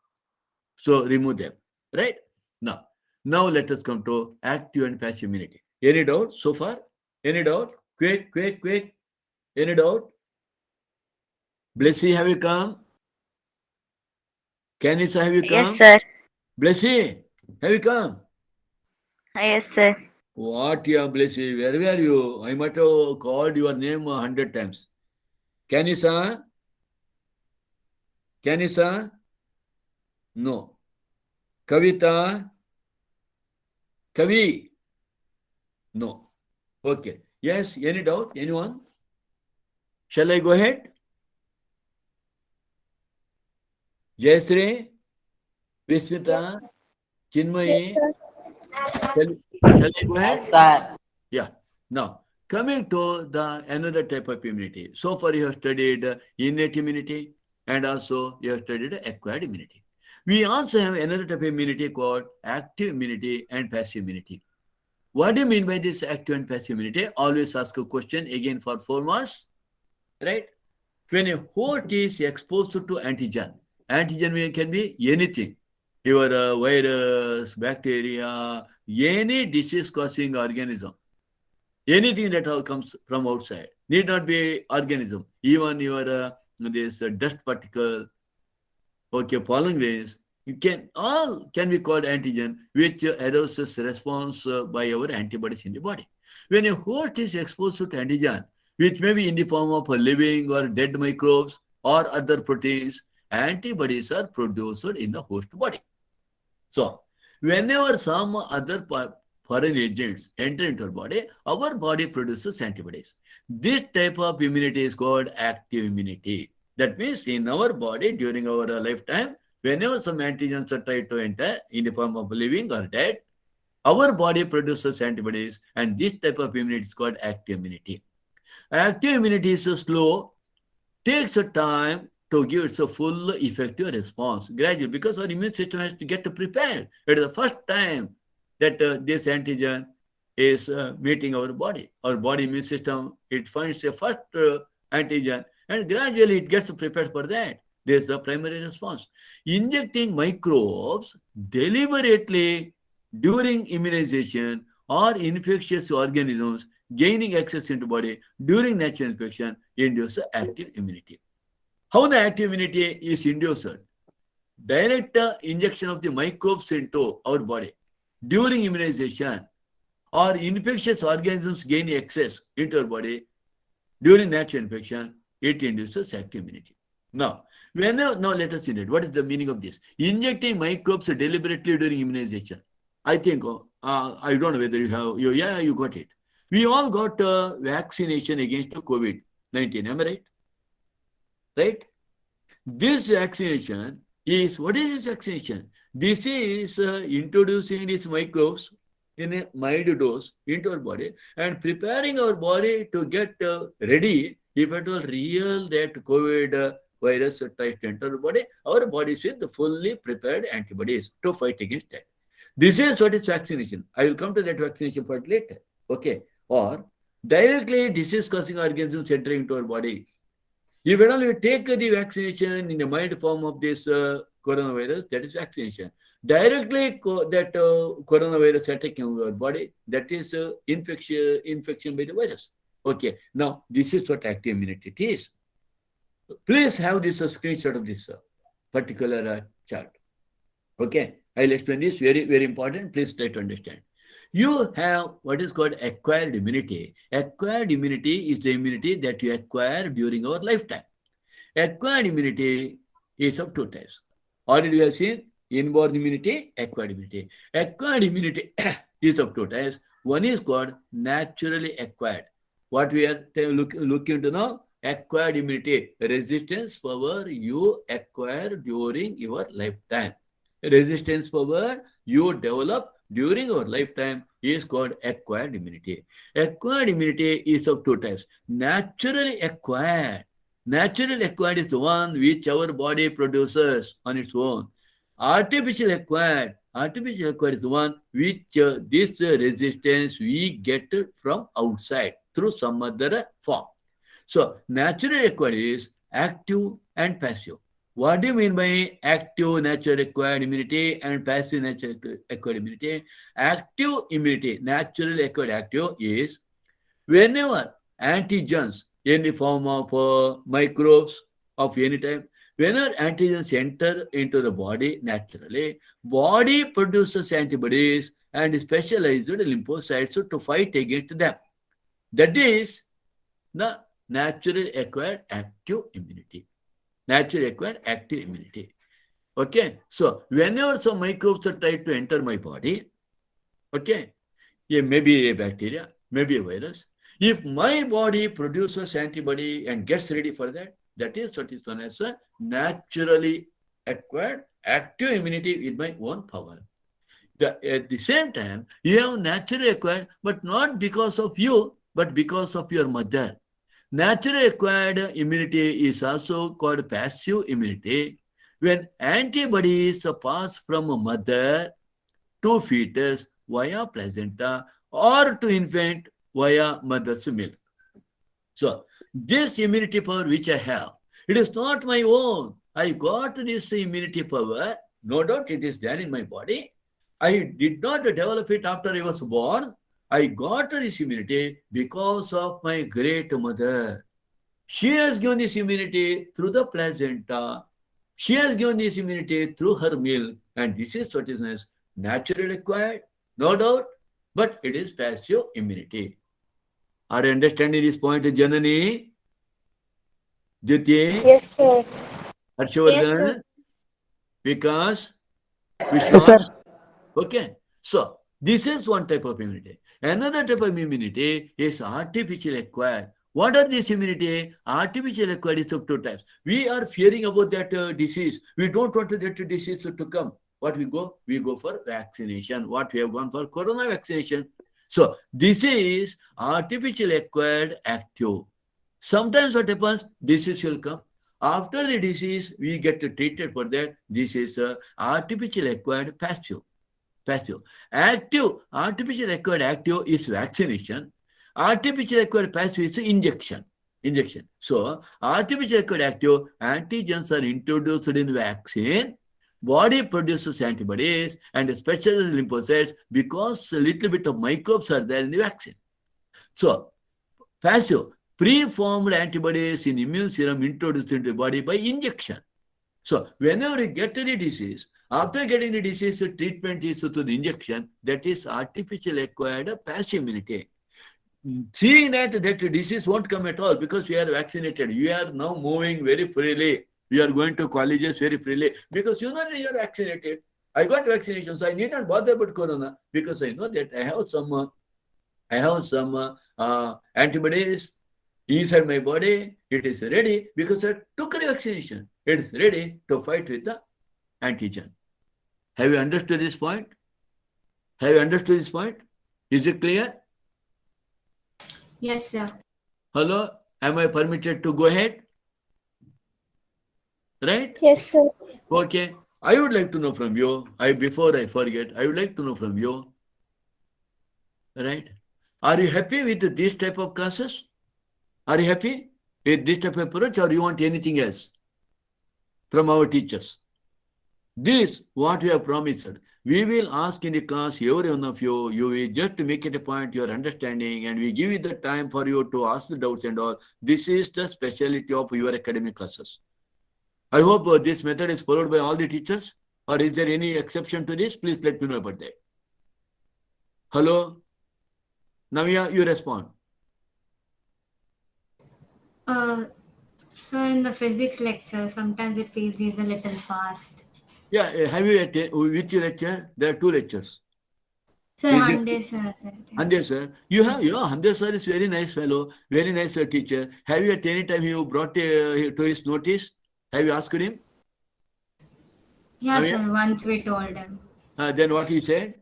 So remove them, right? Now let us come to active and passive immunity. Any doubt so far? Any doubt? Quick. Any doubt? Blessy, have you come? Kanisa, have you come? Yes, sir. Blessy, have you come? Yes, sir. What, yeah, Blessy? Where were you? I might have called your name 100 times. Kanisa? No. Kavita? Kavi? No. Okay. Yes, any doubt? Anyone? Shall I go ahead? Jayasri? Vismita? Chinmayi? Shall I go ahead? sir. Yeah. Now, coming to the another type of immunity. So far you have studied innate immunity and also you have studied acquired immunity. We also have another type of immunity called active immunity and passive immunity. What do you mean by this active and passive immunity? Always ask a question again for 4 marks, right? When a host is exposed to antigen can be anything. Your virus, bacteria, any disease-causing organism, anything that comes from outside, need not be organism, even your this dust particle, okay, pollen grains, all can be called antigen, which arouses response by our antibodies in the body. When a host is exposed to antigen, which may be in the form of living or dead microbes or other proteins, antibodies are produced in the host body. So, whenever some other foreign agents enter into our body produces antibodies. This type of immunity is called active immunity. That means in our body during our lifetime, whenever some antigens are tried to enter in the form of living or dead, our body produces antibodies, and this type of immunity is called active immunity. Active immunity is slow, takes a time to give its a full effective response gradually, because our immune system has to get prepared. It is the first time that this antigen is meeting our body. Our body immune system, it finds the first antigen and gradually it gets prepared for that. This is the primary response. Injecting microbes deliberately during immunization or infectious organisms gaining access into body during natural infection induces active immunity. How the active immunity is induced? Direct injection of the microbes into our body during immunization or infectious organisms gain access into our body during natural infection, it induces active immunity. Now let us see that. What is the meaning of this? Injecting microbes deliberately during immunization. I think, I don't know whether you got it. We all got vaccination against COVID-19, am I right? Right? This vaccination is, what is this vaccination? This is introducing these microbes in a mild dose into our body and preparing our body to get ready if at all real that COVID virus tries to enter our bodies with the fully prepared antibodies to fight against that. This is what is vaccination. I will come to that vaccination part later. Okay. Or directly disease-causing organisms entering into our body. If at all you take the vaccination in the mild form of this coronavirus, that is vaccination. Directly that coronavirus attacking your body, that is infection by the virus. Okay. Now, this is what active immunity is. Please have this screenshot of this particular chart. Okay. I'll explain this. Very, very important. Please try to understand. You have what is called acquired immunity. Acquired immunity is the immunity that you acquire during our lifetime. Acquired immunity is of 2 types. Already we have seen inborn immunity, acquired immunity. Acquired immunity is of 2 types. One is called naturally acquired. What we are looking into now, acquired immunity, resistance power you acquire during your lifetime. Resistance power you develop during your lifetime is called acquired immunity. Acquired immunity is of 2 types. Naturally acquired. Naturally acquired is the one which our body produces on its own. artificial acquired is the one which this resistance we get from outside through some other form. So naturally acquired is active and passive. What do you mean by active naturally acquired immunity and passive naturally acquired immunity? Active immunity, naturally acquired active, is whenever antigens in the form of microbes of any type, whenever antigens enter into the body naturally, body produces antibodies and specialized lymphocytes to fight against them. That is the naturally acquired active immunity. Naturally acquired active immunity. Okay, so whenever some microbes are trying to enter my body, okay, yeah, maybe a bacteria, maybe a virus, if my body produces antibody and gets ready for that, that is what is known as a naturally acquired active immunity in my own power. At the same time, you have naturally acquired, but not because of you, but because of your mother. Naturally acquired immunity is also called passive immunity when antibodies pass from a mother to fetus via placenta or to infant via mother's milk. So this immunity power which I have, it is not my own. I got this immunity power. No doubt it is there in my body. I did not develop it after I was born. I got this immunity because of my great mother. She has given this immunity through the placenta. She has given this immunity through her milk. And this is what is known as naturally acquired, no doubt, but it is passive immunity. Are you understanding this point, Janani? Diti? Yes, sir. Harshvardhan? Yes, sir. Vikas? Yes, sir. Okay. So, this is one type of immunity. Another type of immunity is artificially acquired. What are this immunity? Artificially acquired is of two types. We are fearing about that disease. We don't want that disease to come. What we go? We go for vaccination. What we have gone for? Corona vaccination. So, this is artificially acquired active. Sometimes what happens? Disease will come. After the disease, we get treated for that. This is artificially acquired passive. Active, artificially acquired active is vaccination. Artificially acquired passive is injection. So, artificially acquired active, antigens are introduced in vaccine. Body produces antibodies and special lymphocytes because a little bit of microbes are there in the vaccine. So, passive, preformed antibodies in immune serum introduced into the body by injection. So, whenever you get any disease, after getting the disease, the treatment is through the injection. That is artificially acquired passive immunity. Seeing that disease won't come at all because we are vaccinated. You are now moving very freely. We are going to colleges very freely because you know that you are vaccinated. I got vaccination, so I need not bother about corona because I know that I have some antibodies inside my body. It is ready because I took a vaccination. It is ready to fight with the antigen. Have you understood this point? Is it clear? Yes, sir. Hello? Am I permitted to go ahead? Right? Yes, sir. Okay. I would like to know from you, before I forget, I would like to know from you, right? Are you happy with this type of classes? Are you happy with this type of approach or you want anything else from our teachers? This, what we have promised, we will ask in the class, every one of you, you will just make it a point, your understanding, and we give you the time for you to ask the doubts and all. This is the specialty of your academic classes. I hope this method is followed by all the teachers, or is there any exception to this? Please let me know about that. Hello? Navya, you respond. So in the physics lecture, sometimes it feels he's a little fast. Yeah, have you attended which lecture? There are two lectures. Sir, Hande sir. Hande sir. You have, Hande sir is very nice fellow, very nice teacher. Have you at any time you brought to his notice? Have you asked him? Yeah, Navya? sir. Once we told him. Then what he said?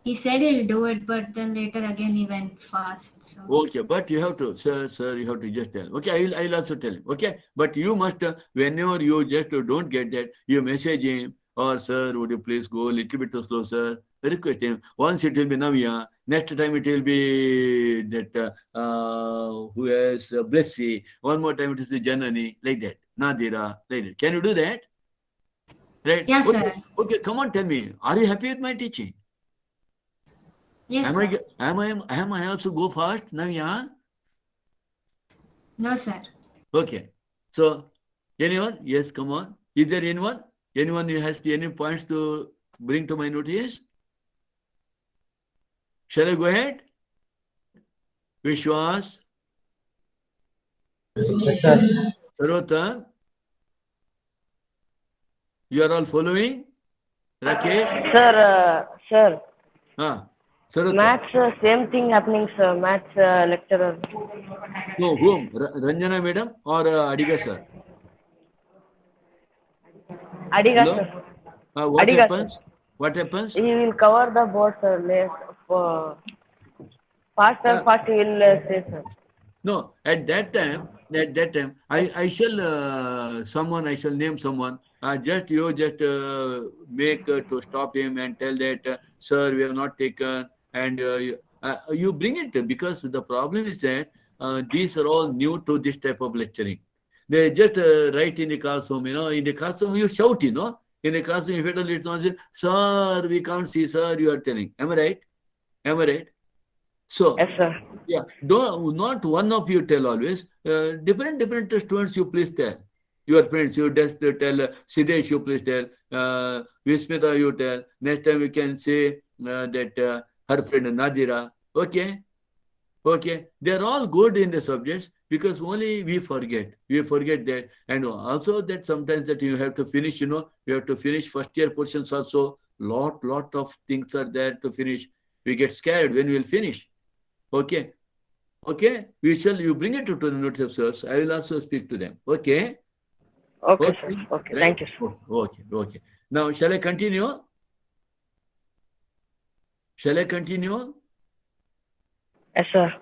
He said he'll do it, but then later again he went fast. So Okay, but you have to, sir, you have to just tell. Okay, I'll also tell him. Okay, but you must, whenever you just don't get that, you message him, or sir, would you please go a little bit too slow, sir? Request him. Once it will be Navya, next time it will be that who has Blessy. One more time it is the Janani, like that. Nadira, like that. Can you do that? Right? yes, Okay, sir. okay, come on, tell me. Are you happy with my teaching? Yes, Am sir. I also go fast now? Yeah. No, sir. Okay. So anyone? Yes, come on. Is there anyone? Anyone who has any points to bring to my notice? Shall I go ahead? Vishwas, Yes, sir. Sarota, you are all following? Rakesh? Sir, Ah, Sarota. maths, same thing happening, sir. Maths lecturer. No, whom? Ranjana madam or Adiga sir? Adiga, Hello? sir. What Adiga, happens? What happens? He will cover the board, sir. Fast and Ah. fast he will say, sir. No, at that time, I shall I shall name someone. Just make to stop him and tell that, sir, we have not taken, and you bring it, because the problem is that these are all new to this type of lecturing. They just write in the classroom, in the classroom you shout, in the classroom if you don't listen, sir, we can't see, sir, you are telling. Am I right? Am I right? So. Yes, sir. Yeah, not one of you tell always. Different students you please tell. Your friends, you just tell Siddesh, you please tell. Vismita, you tell. Next time you can say that her friend Nadira. Okay, okay. They are all good in the subjects, because only we forget. We forget that, and also that sometimes that you have to finish. You have to finish first year portions also. Lot of things are there to finish. We get scared when we will finish. Okay. Okay. You bring it to the notice of sirs. I will also speak to them. Okay. Okay, sir. Okay, Right? thank you, sir. Okay. Now, shall I continue? Shall I continue? Yes, sir.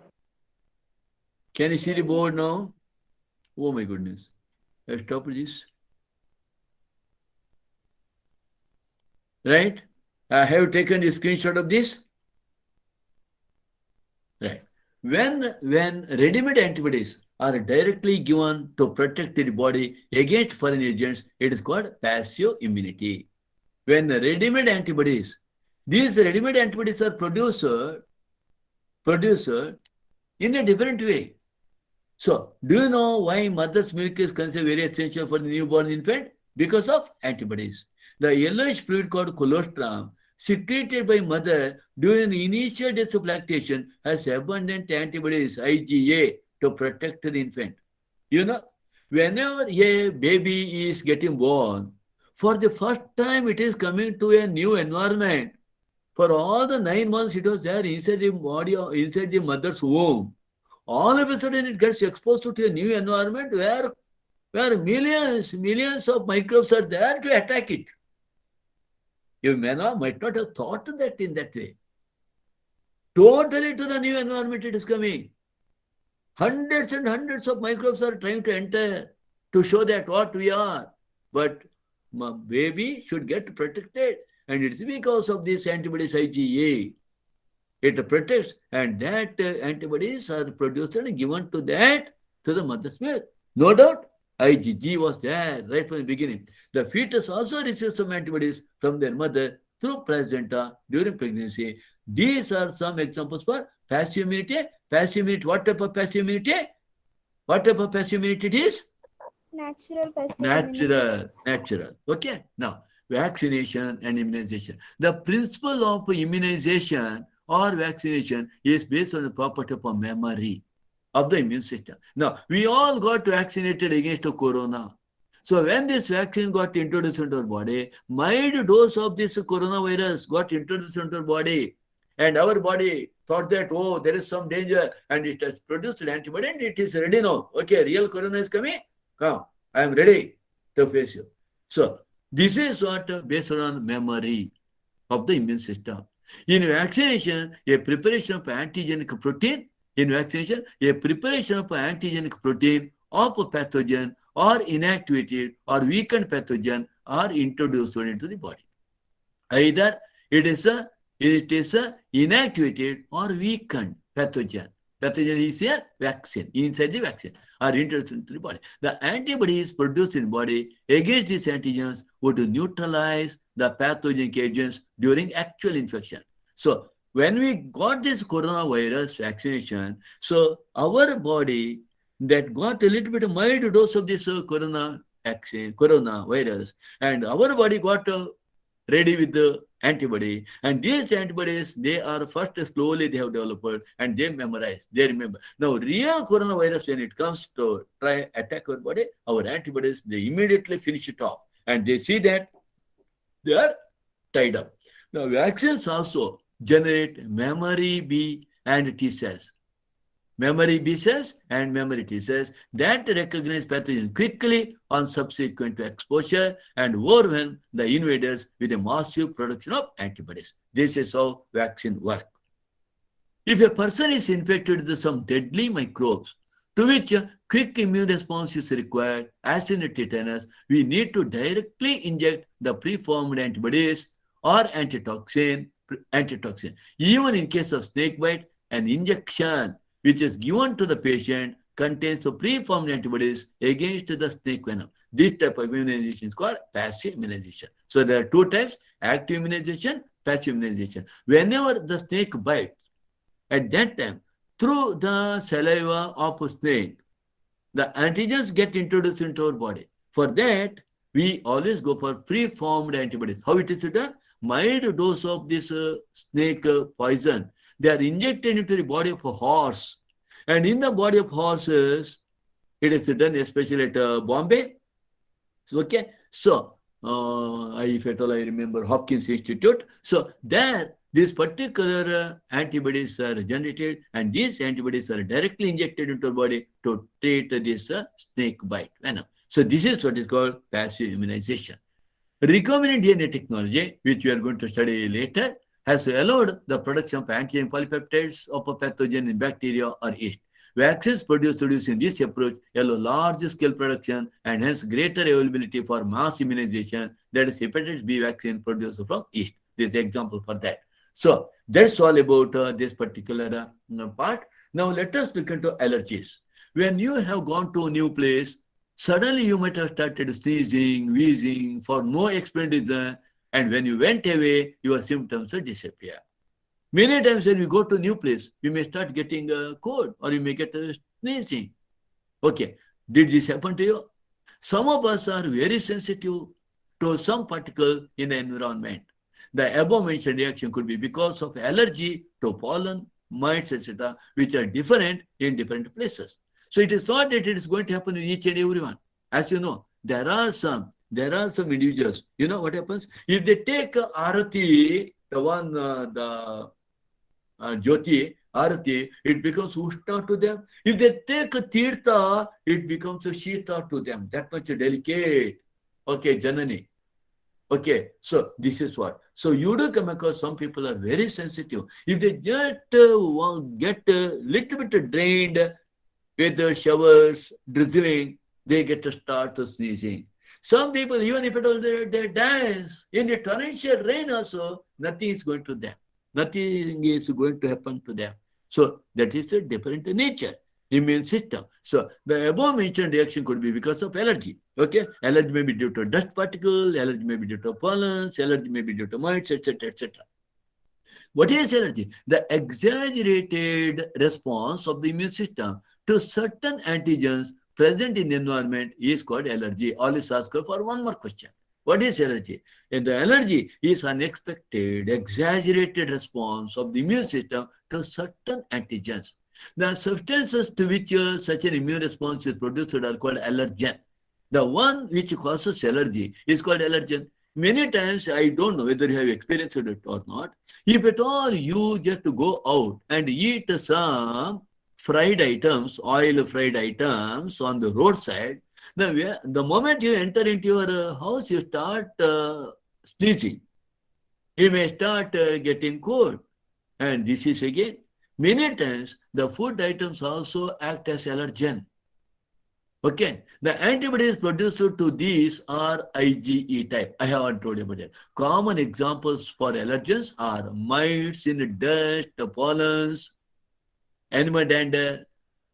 Can you see the board now? Oh my goodness. I stop this. Right? I have taken a screenshot of this. Right. When ready-made antibodies are directly given to protect the body against foreign agents, it is called passive immunity. When ready-made antibodies, these ready-made antibodies are produced in a different way. So, do you know why mother's milk is considered very essential for the newborn infant? Because of antibodies. The yellowish fluid called colostrum, secreted by mother during the initial days of lactation, has abundant antibodies, IgA, to protect the infant. Whenever a baby is getting born, for the first time it is coming to a new environment. For all the 9 months it was there inside the body, inside the mother's womb. All of a sudden it gets exposed to a new environment where millions of microbes are there to attack it. You might not have thought that in that way. Totally to the new environment it is coming. Hundreds and hundreds of microbes are trying to enter to show that what we are. But my baby should get protected. And it's because of this antibodies IgA. It protects, and that antibodies are produced and given to the mother's milk. No doubt, IgG was there right from the beginning. The fetus also receives some antibodies from their mother through placenta during pregnancy. These are some examples for passive immunity. Passive immunity, what type of passive immunity? What type of passive immunity it is? Natural passive immunity. Natural. Okay. Now, vaccination and immunization. The principle of immunization or vaccination is based on the property of memory of the immune system. Now, we all got vaccinated against the corona. So when this vaccine got introduced into our body, mild dose of this coronavirus got introduced into our body, and our body thought that, oh, there is some danger, and it has produced an antibody, and it is ready now. Okay, real corona is coming. Come, I am ready to face you. So this is what based on memory of the immune system. In vaccination, a preparation of antigenic protein. In vaccination, a preparation of antigenic protein of a pathogen or inactivated or weakened pathogen are introduced into the body. Either it is a inactivated or weakened pathogen. Pathogen is a vaccine, inside the vaccine, are introduced into the body. The antibodies produced in the body against these antigens would neutralize the pathogenic agents during actual infection. So when we got this coronavirus vaccination, so our body that got a little bit of mild dose of this corona vaccine, coronavirus, and our body got ready with the antibody, and these antibodies, they are first slowly they have developed and they memorize, they remember. Now real coronavirus, when it comes to try attack our body, our antibodies, they immediately finish it off and they see that they are tied up. Now vaccines also generate memory B and T cells. Memory B cells and memory T cells that recognize pathogen quickly on subsequent exposure and overwhelm the invaders with a massive production of antibodies. This is how vaccine work. If a person is infected with some deadly microbes to which a quick immune response is required, as in tetanus, we need to directly inject the preformed antibodies or antitoxin. Even in case of snake bite, an injection which is given to the patient contains the preformed antibodies against the snake venom. This type of immunization is called passive immunization. So there are two types, active immunization, passive immunization. Whenever the snake bites, at that time, through the saliva of a snake, the antigens get introduced into our body. For that, we always go for preformed antibodies. How it is done? Mild dose of this snake poison, they are injected into the body of a horse. And in the body of horses, it is done especially at Bombay. So, okay. So, if at all I remember Hopkins Institute. So, there, these particular antibodies are generated and these antibodies are directly injected into the body to treat this snake bite venom. So, this is what is called passive immunization. Recombinant DNA technology, which we are going to study later, has allowed the production of antigen polypeptides of a pathogen in bacteria or yeast. Vaccines produced using this approach allow large-scale production and hence greater availability for mass immunization, that is hepatitis B vaccine produced from yeast. This is example for that. So that's all about this particular part. Now let us look into allergies. When you have gone to a new place, suddenly you might have started sneezing, wheezing for no explained reason, and when you went away, your symptoms disappear. Many times when we go to a new place, we may start getting a cold or you may get sneezing. Okay, did this happen to you? Some of us are very sensitive to some particle in the environment. The above mentioned reaction could be because of allergy to pollen, mites, etc., which are different in different places. So it is not that it is going to happen in each and everyone. As you know, there are some individuals, you know what happens? If they take Arati, the one, Jyoti, Arati, it becomes Ushta to them. If they take a Tirtha, it becomes a Shita to them. That much delicate. Okay, Janani. Okay, so this is what. So you do come across some people are very sensitive. If they just get a little bit drained with the showers, drizzling, they get to start sneezing. Some people, even if it all they dance in the torrential rain also, nothing is going to them. Nothing is going to happen to them. So that is a different nature, immune system. So the above mentioned reaction could be because of allergy. Okay, allergy may be due to dust particle, allergy may be due to pollens, allergy may be due to mites, etc., etc. What is allergy? The exaggerated response of the immune system to certain antigens present in the environment is called allergy. Always ask for one more question. What is allergy? And the allergy is unexpected, exaggerated response of the immune system to certain antigens. The substances to which such an immune response is produced are called allergen. The one which causes allergy is called allergen. Many times, I don't know whether you have experienced it or not. If at all you just go out and eat some fried items, oil fried items on the roadside, the moment you enter into your house, you start sneezing. he may start getting cold. And this is again, many times the food items also act as allergen. Okay, the antibodies produced to these are IgE type. I haven't told you about that. Common examples for allergens are mites in dust, pollens, animal dander,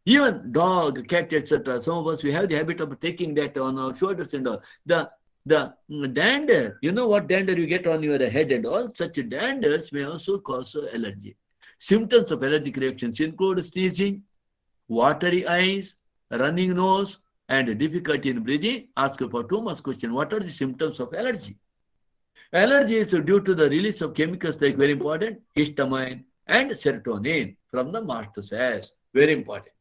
even dog, cat, etc. Some of us, we have the habit of taking that on our shoulders and all. The dander, you know what dander you get on your head and all, such danders may also cause allergy. Symptoms of allergic reactions include sneezing, watery eyes, running nose, and difficulty in breathing. Ask for too much question. What are the symptoms of allergy? Allergy is due to the release of chemicals like, very important, histamine and serotonin from the master cells. Very important.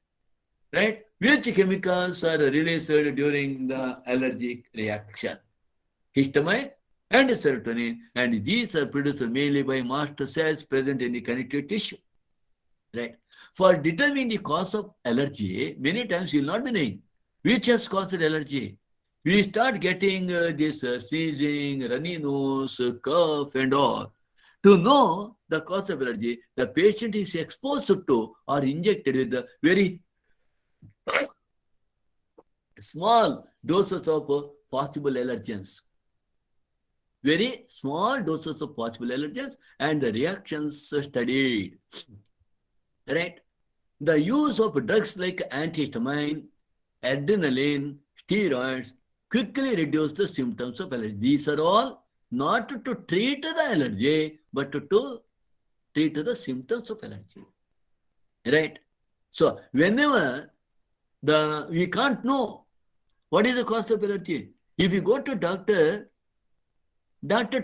Right? Which chemicals are released during the allergic reaction? Histamine and serotonin, and these are produced mainly by master cells present in the connective tissue. Right? For determining the cause of allergy, many times you will not be knowing which has caused allergy. We start getting this sneezing, runny nose, cough, and all. To know the cause of allergy, the patient is exposed to or injected with the very small doses of possible allergens. Very small doses of possible allergens, and the reactions studied. Right? The use of drugs like antihistamine, adrenaline, steroids quickly reduce the symptoms of allergy. These are all not to treat the allergy, but to treat the symptoms of allergy. Right? So, whenever we can't know what is the cause of allergy. If you go to doctor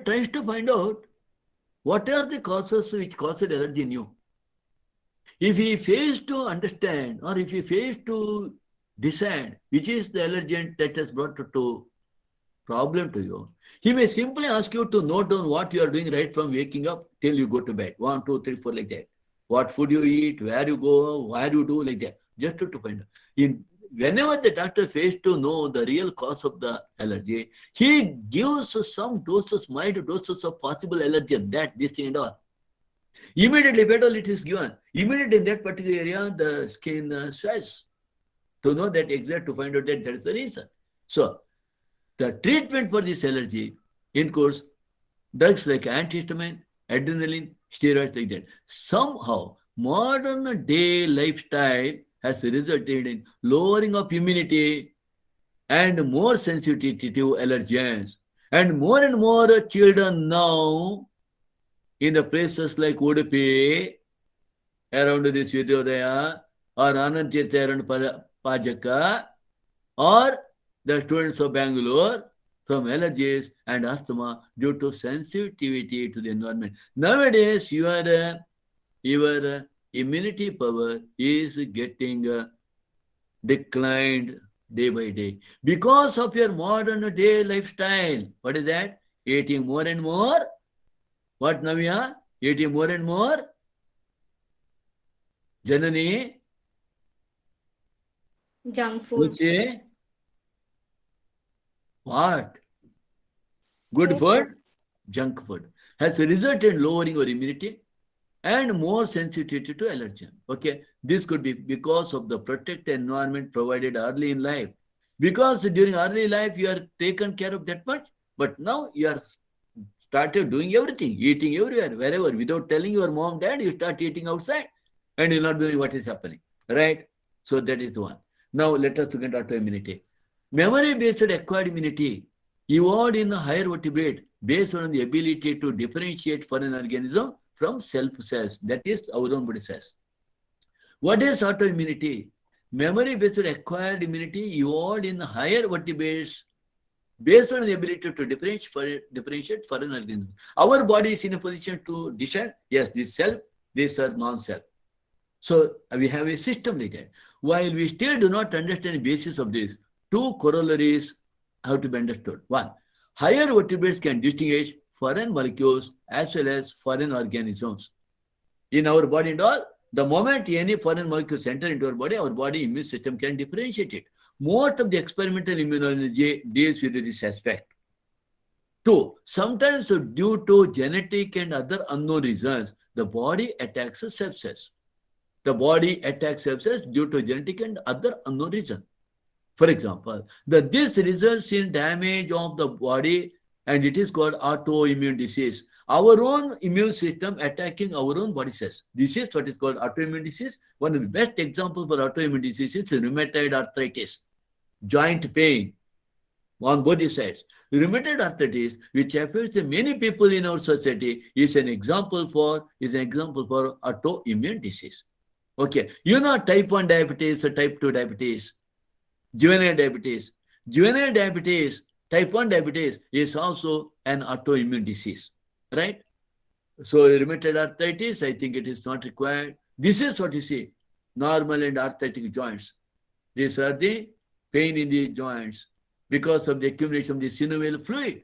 tries to find out what are the causes which cause allergy in you. If he fails to understand, or if he fails to decide which is the allergen that has brought to problem to you, he may simply ask you to note down what you are doing right from waking up till you go to bed. 1, 2, 3, 4, like that. What food you eat, where you go, where you do, like that. Just to find out. Whenever the doctor fails to know the real cause of the allergy, he gives some doses, mild doses of possible allergen, that, this thing and all. Immediately, better it is given. Immediately in that particular area, the skin swells. To know that exact, to find out that is the reason. So, the treatment for this allergy includes drugs like antihistamine, adrenaline, steroids, like that. Somehow, modern day lifestyle has resulted in lowering of immunity and more sensitivity to allergens. And more children now in the places like Udupi, around this Vidyodaya, or Anantita around Pajaka, or the students of Bangalore from allergies and asthma due to sensitivity to the environment. Nowadays, your immunity power is getting declined day by day because of your modern day lifestyle. What is that? Eating more and more. What, Navya? Eating more and more? Janani? Junk food. Say? What? Good Yes, food? Junk food. Has resulted in lowering your immunity and more sensitivity to allergen. Okay, this could be because of the protected environment provided early in life. Because during early life you are taken care of that much, but now you are started doing everything, eating everywhere, wherever, without telling your mom, dad, you start eating outside, and you're not doing what is happening, right? So that is one. Now let us look at autoimmunity. Memory-based acquired immunity evolved in the higher vertebrate based on the ability to differentiate foreign organism from self cells, that is our own body cells. What is autoimmunity? Memory-based acquired immunity evolved in the higher vertebrates based on the ability to differentiate foreign organisms. Our body is in a position to decide, yes, this self, these are non-self. So we have a system like that. While we still do not understand the basis of this, two corollaries have to be understood. One, higher vertebrates can distinguish foreign molecules as well as foreign organisms. In our body and all, the moment any foreign molecules enter into our body immune system can differentiate it. Most of the experimental immunology deals with this aspect. Two, sometimes due to genetic and other unknown reasons, the body attacks self cells. The body attacks self cells due to genetic and other unknown reason. For example, this results in damage of the body and it is called autoimmune disease. Our own immune system attacking our own body cells. This is what is called autoimmune disease. One of the best examples for autoimmune disease is rheumatoid arthritis, joint pain on both sides. Rheumatoid arthritis, which affects many people in our society, is an example for autoimmune disease. Okay, you know type 1 diabetes or type 2 diabetes, juvenile diabetes. Juvenile diabetes, type 1 diabetes is also an autoimmune disease, right? So rheumatoid arthritis, I think it is not required. This is what you see, normal and arthritic joints. These are the pain in the joints because of the accumulation of the synovial fluid.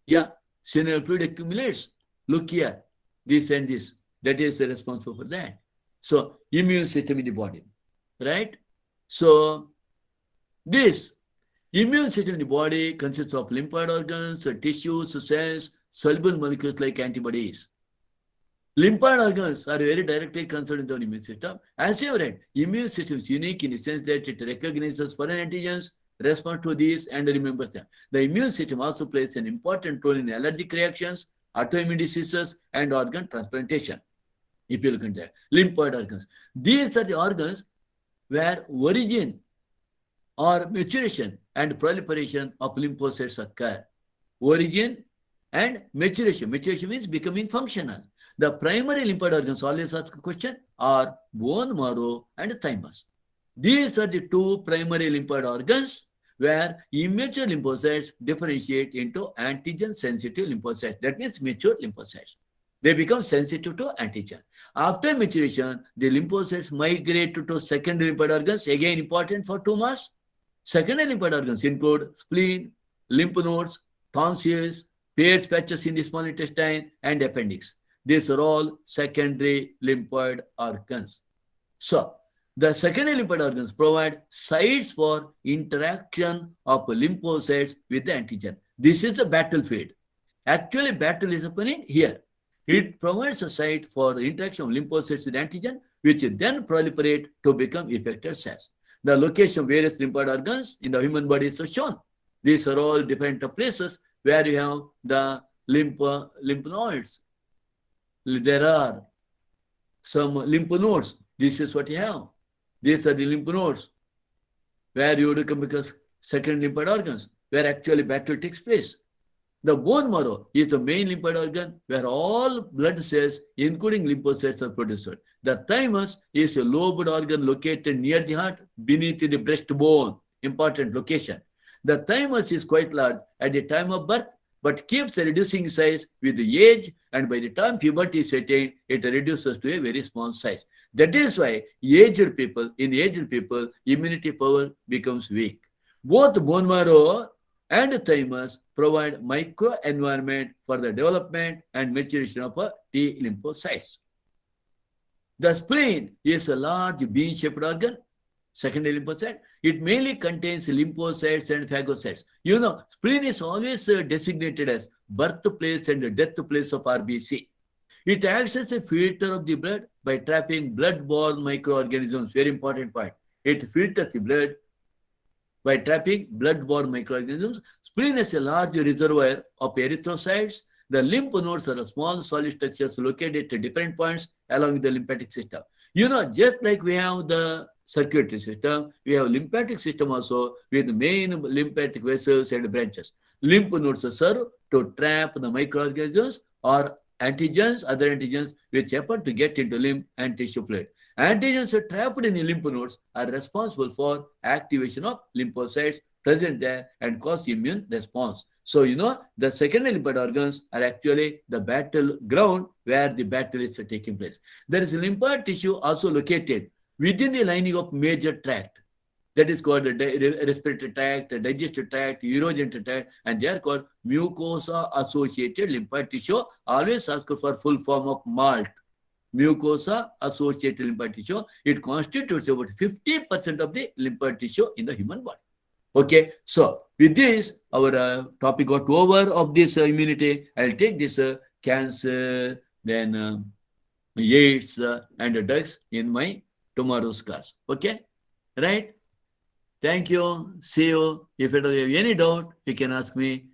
Yeah, synovial fluid accumulates. Look here, this and this. That is responsible for that. So immune system in the body, right? So this immune system in the body consists of lymphoid organs, tissues, cells, soluble molecules like antibodies. Lymphoid organs are very directly concerned with the immune system. As you read, immune system is unique in the sense that it recognizes foreign antigens, responds to these, and remembers them. The immune system also plays an important role in allergic reactions, autoimmune diseases, and organ transplantation. If you look at that, lymphoid organs. These are the organs where origin or maturation and proliferation of lymphocytes occur. Origin and maturation. Maturation means becoming functional. The primary lymphoid organs, always ask a question, are bone marrow and thymus. These are the two primary lymphoid organs where immature lymphocytes differentiate into antigen-sensitive lymphocytes. That means mature lymphocytes. They become sensitive to antigen. After maturation, the lymphocytes migrate to secondary lymphoid organs, again important for tumors. Secondary lymphoid organs include spleen, lymph nodes, tonsils, Peyer's patches in the small intestine, and appendix. These are all secondary lymphoid organs. So, the secondary lymphoid organs provide sites for interaction of lymphocytes with the antigen. This is the battlefield. Actually, battle is happening here. It provides a site for the interaction of lymphocytes with antigen, which then proliferate to become effector cells. The location of various lymphoid organs in the human body is shown. These are all different places where you have the lymph nodes. There are some lymph nodes. This is what you have. These are the lymph nodes where you become because second lymphoid organs, where actually battle takes place. The bone marrow is the main lymphoid organ where all blood cells, including lymphocytes, are produced. The thymus is a lobed organ located near the heart, beneath the breastbone. Important location. The thymus is quite large at the time of birth, but keeps reducing size with the age, and by the time puberty is attained, it reduces to a very small size. That is why aged people, immunity power becomes weak. Both bone marrow and thymus provide microenvironment for the development and maturation of T lymphocytes. The spleen is a large bean-shaped organ, secondary lymphocyte. It mainly contains lymphocytes and phagocytes. You know, spleen is always designated as birthplace and deathplace of RBC. It acts as a filter of the blood by trapping blood-borne microorganisms. Very important point. It filters the blood by trapping blood-borne microorganisms. Spleen is a large reservoir of erythrocytes. The lymph nodes are small solid structures located at different points along the lymphatic system. You know, just like we have the circulatory system, we have lymphatic system also with main lymphatic vessels and branches. Lymph nodes serve to trap the microorganisms or antigens, other antigens which happen to get into lymph and tissue fluid. Antigens trapped in the lymph nodes are responsible for activation of lymphocytes present there and cause immune response. So, you know, the secondary lymphoid organs are actually the battleground where the battle is taking place. There is lymphoid tissue also located within the lining of major tract. That is called the respiratory tract, the digestive tract, urogenital tract, and they are called mucosa-associated lymphoid tissue. Always ask for full form of MALT. Mucosa-associated lymphoid tissue. It constitutes about 50% of the lymphoid tissue in the human body. Okay, so with this, our topic got over of this immunity. I'll take this cancer, then AIDS and drugs in my tomorrow's class. Okay, right? Thank you. See you. If you have any doubt, you can ask me.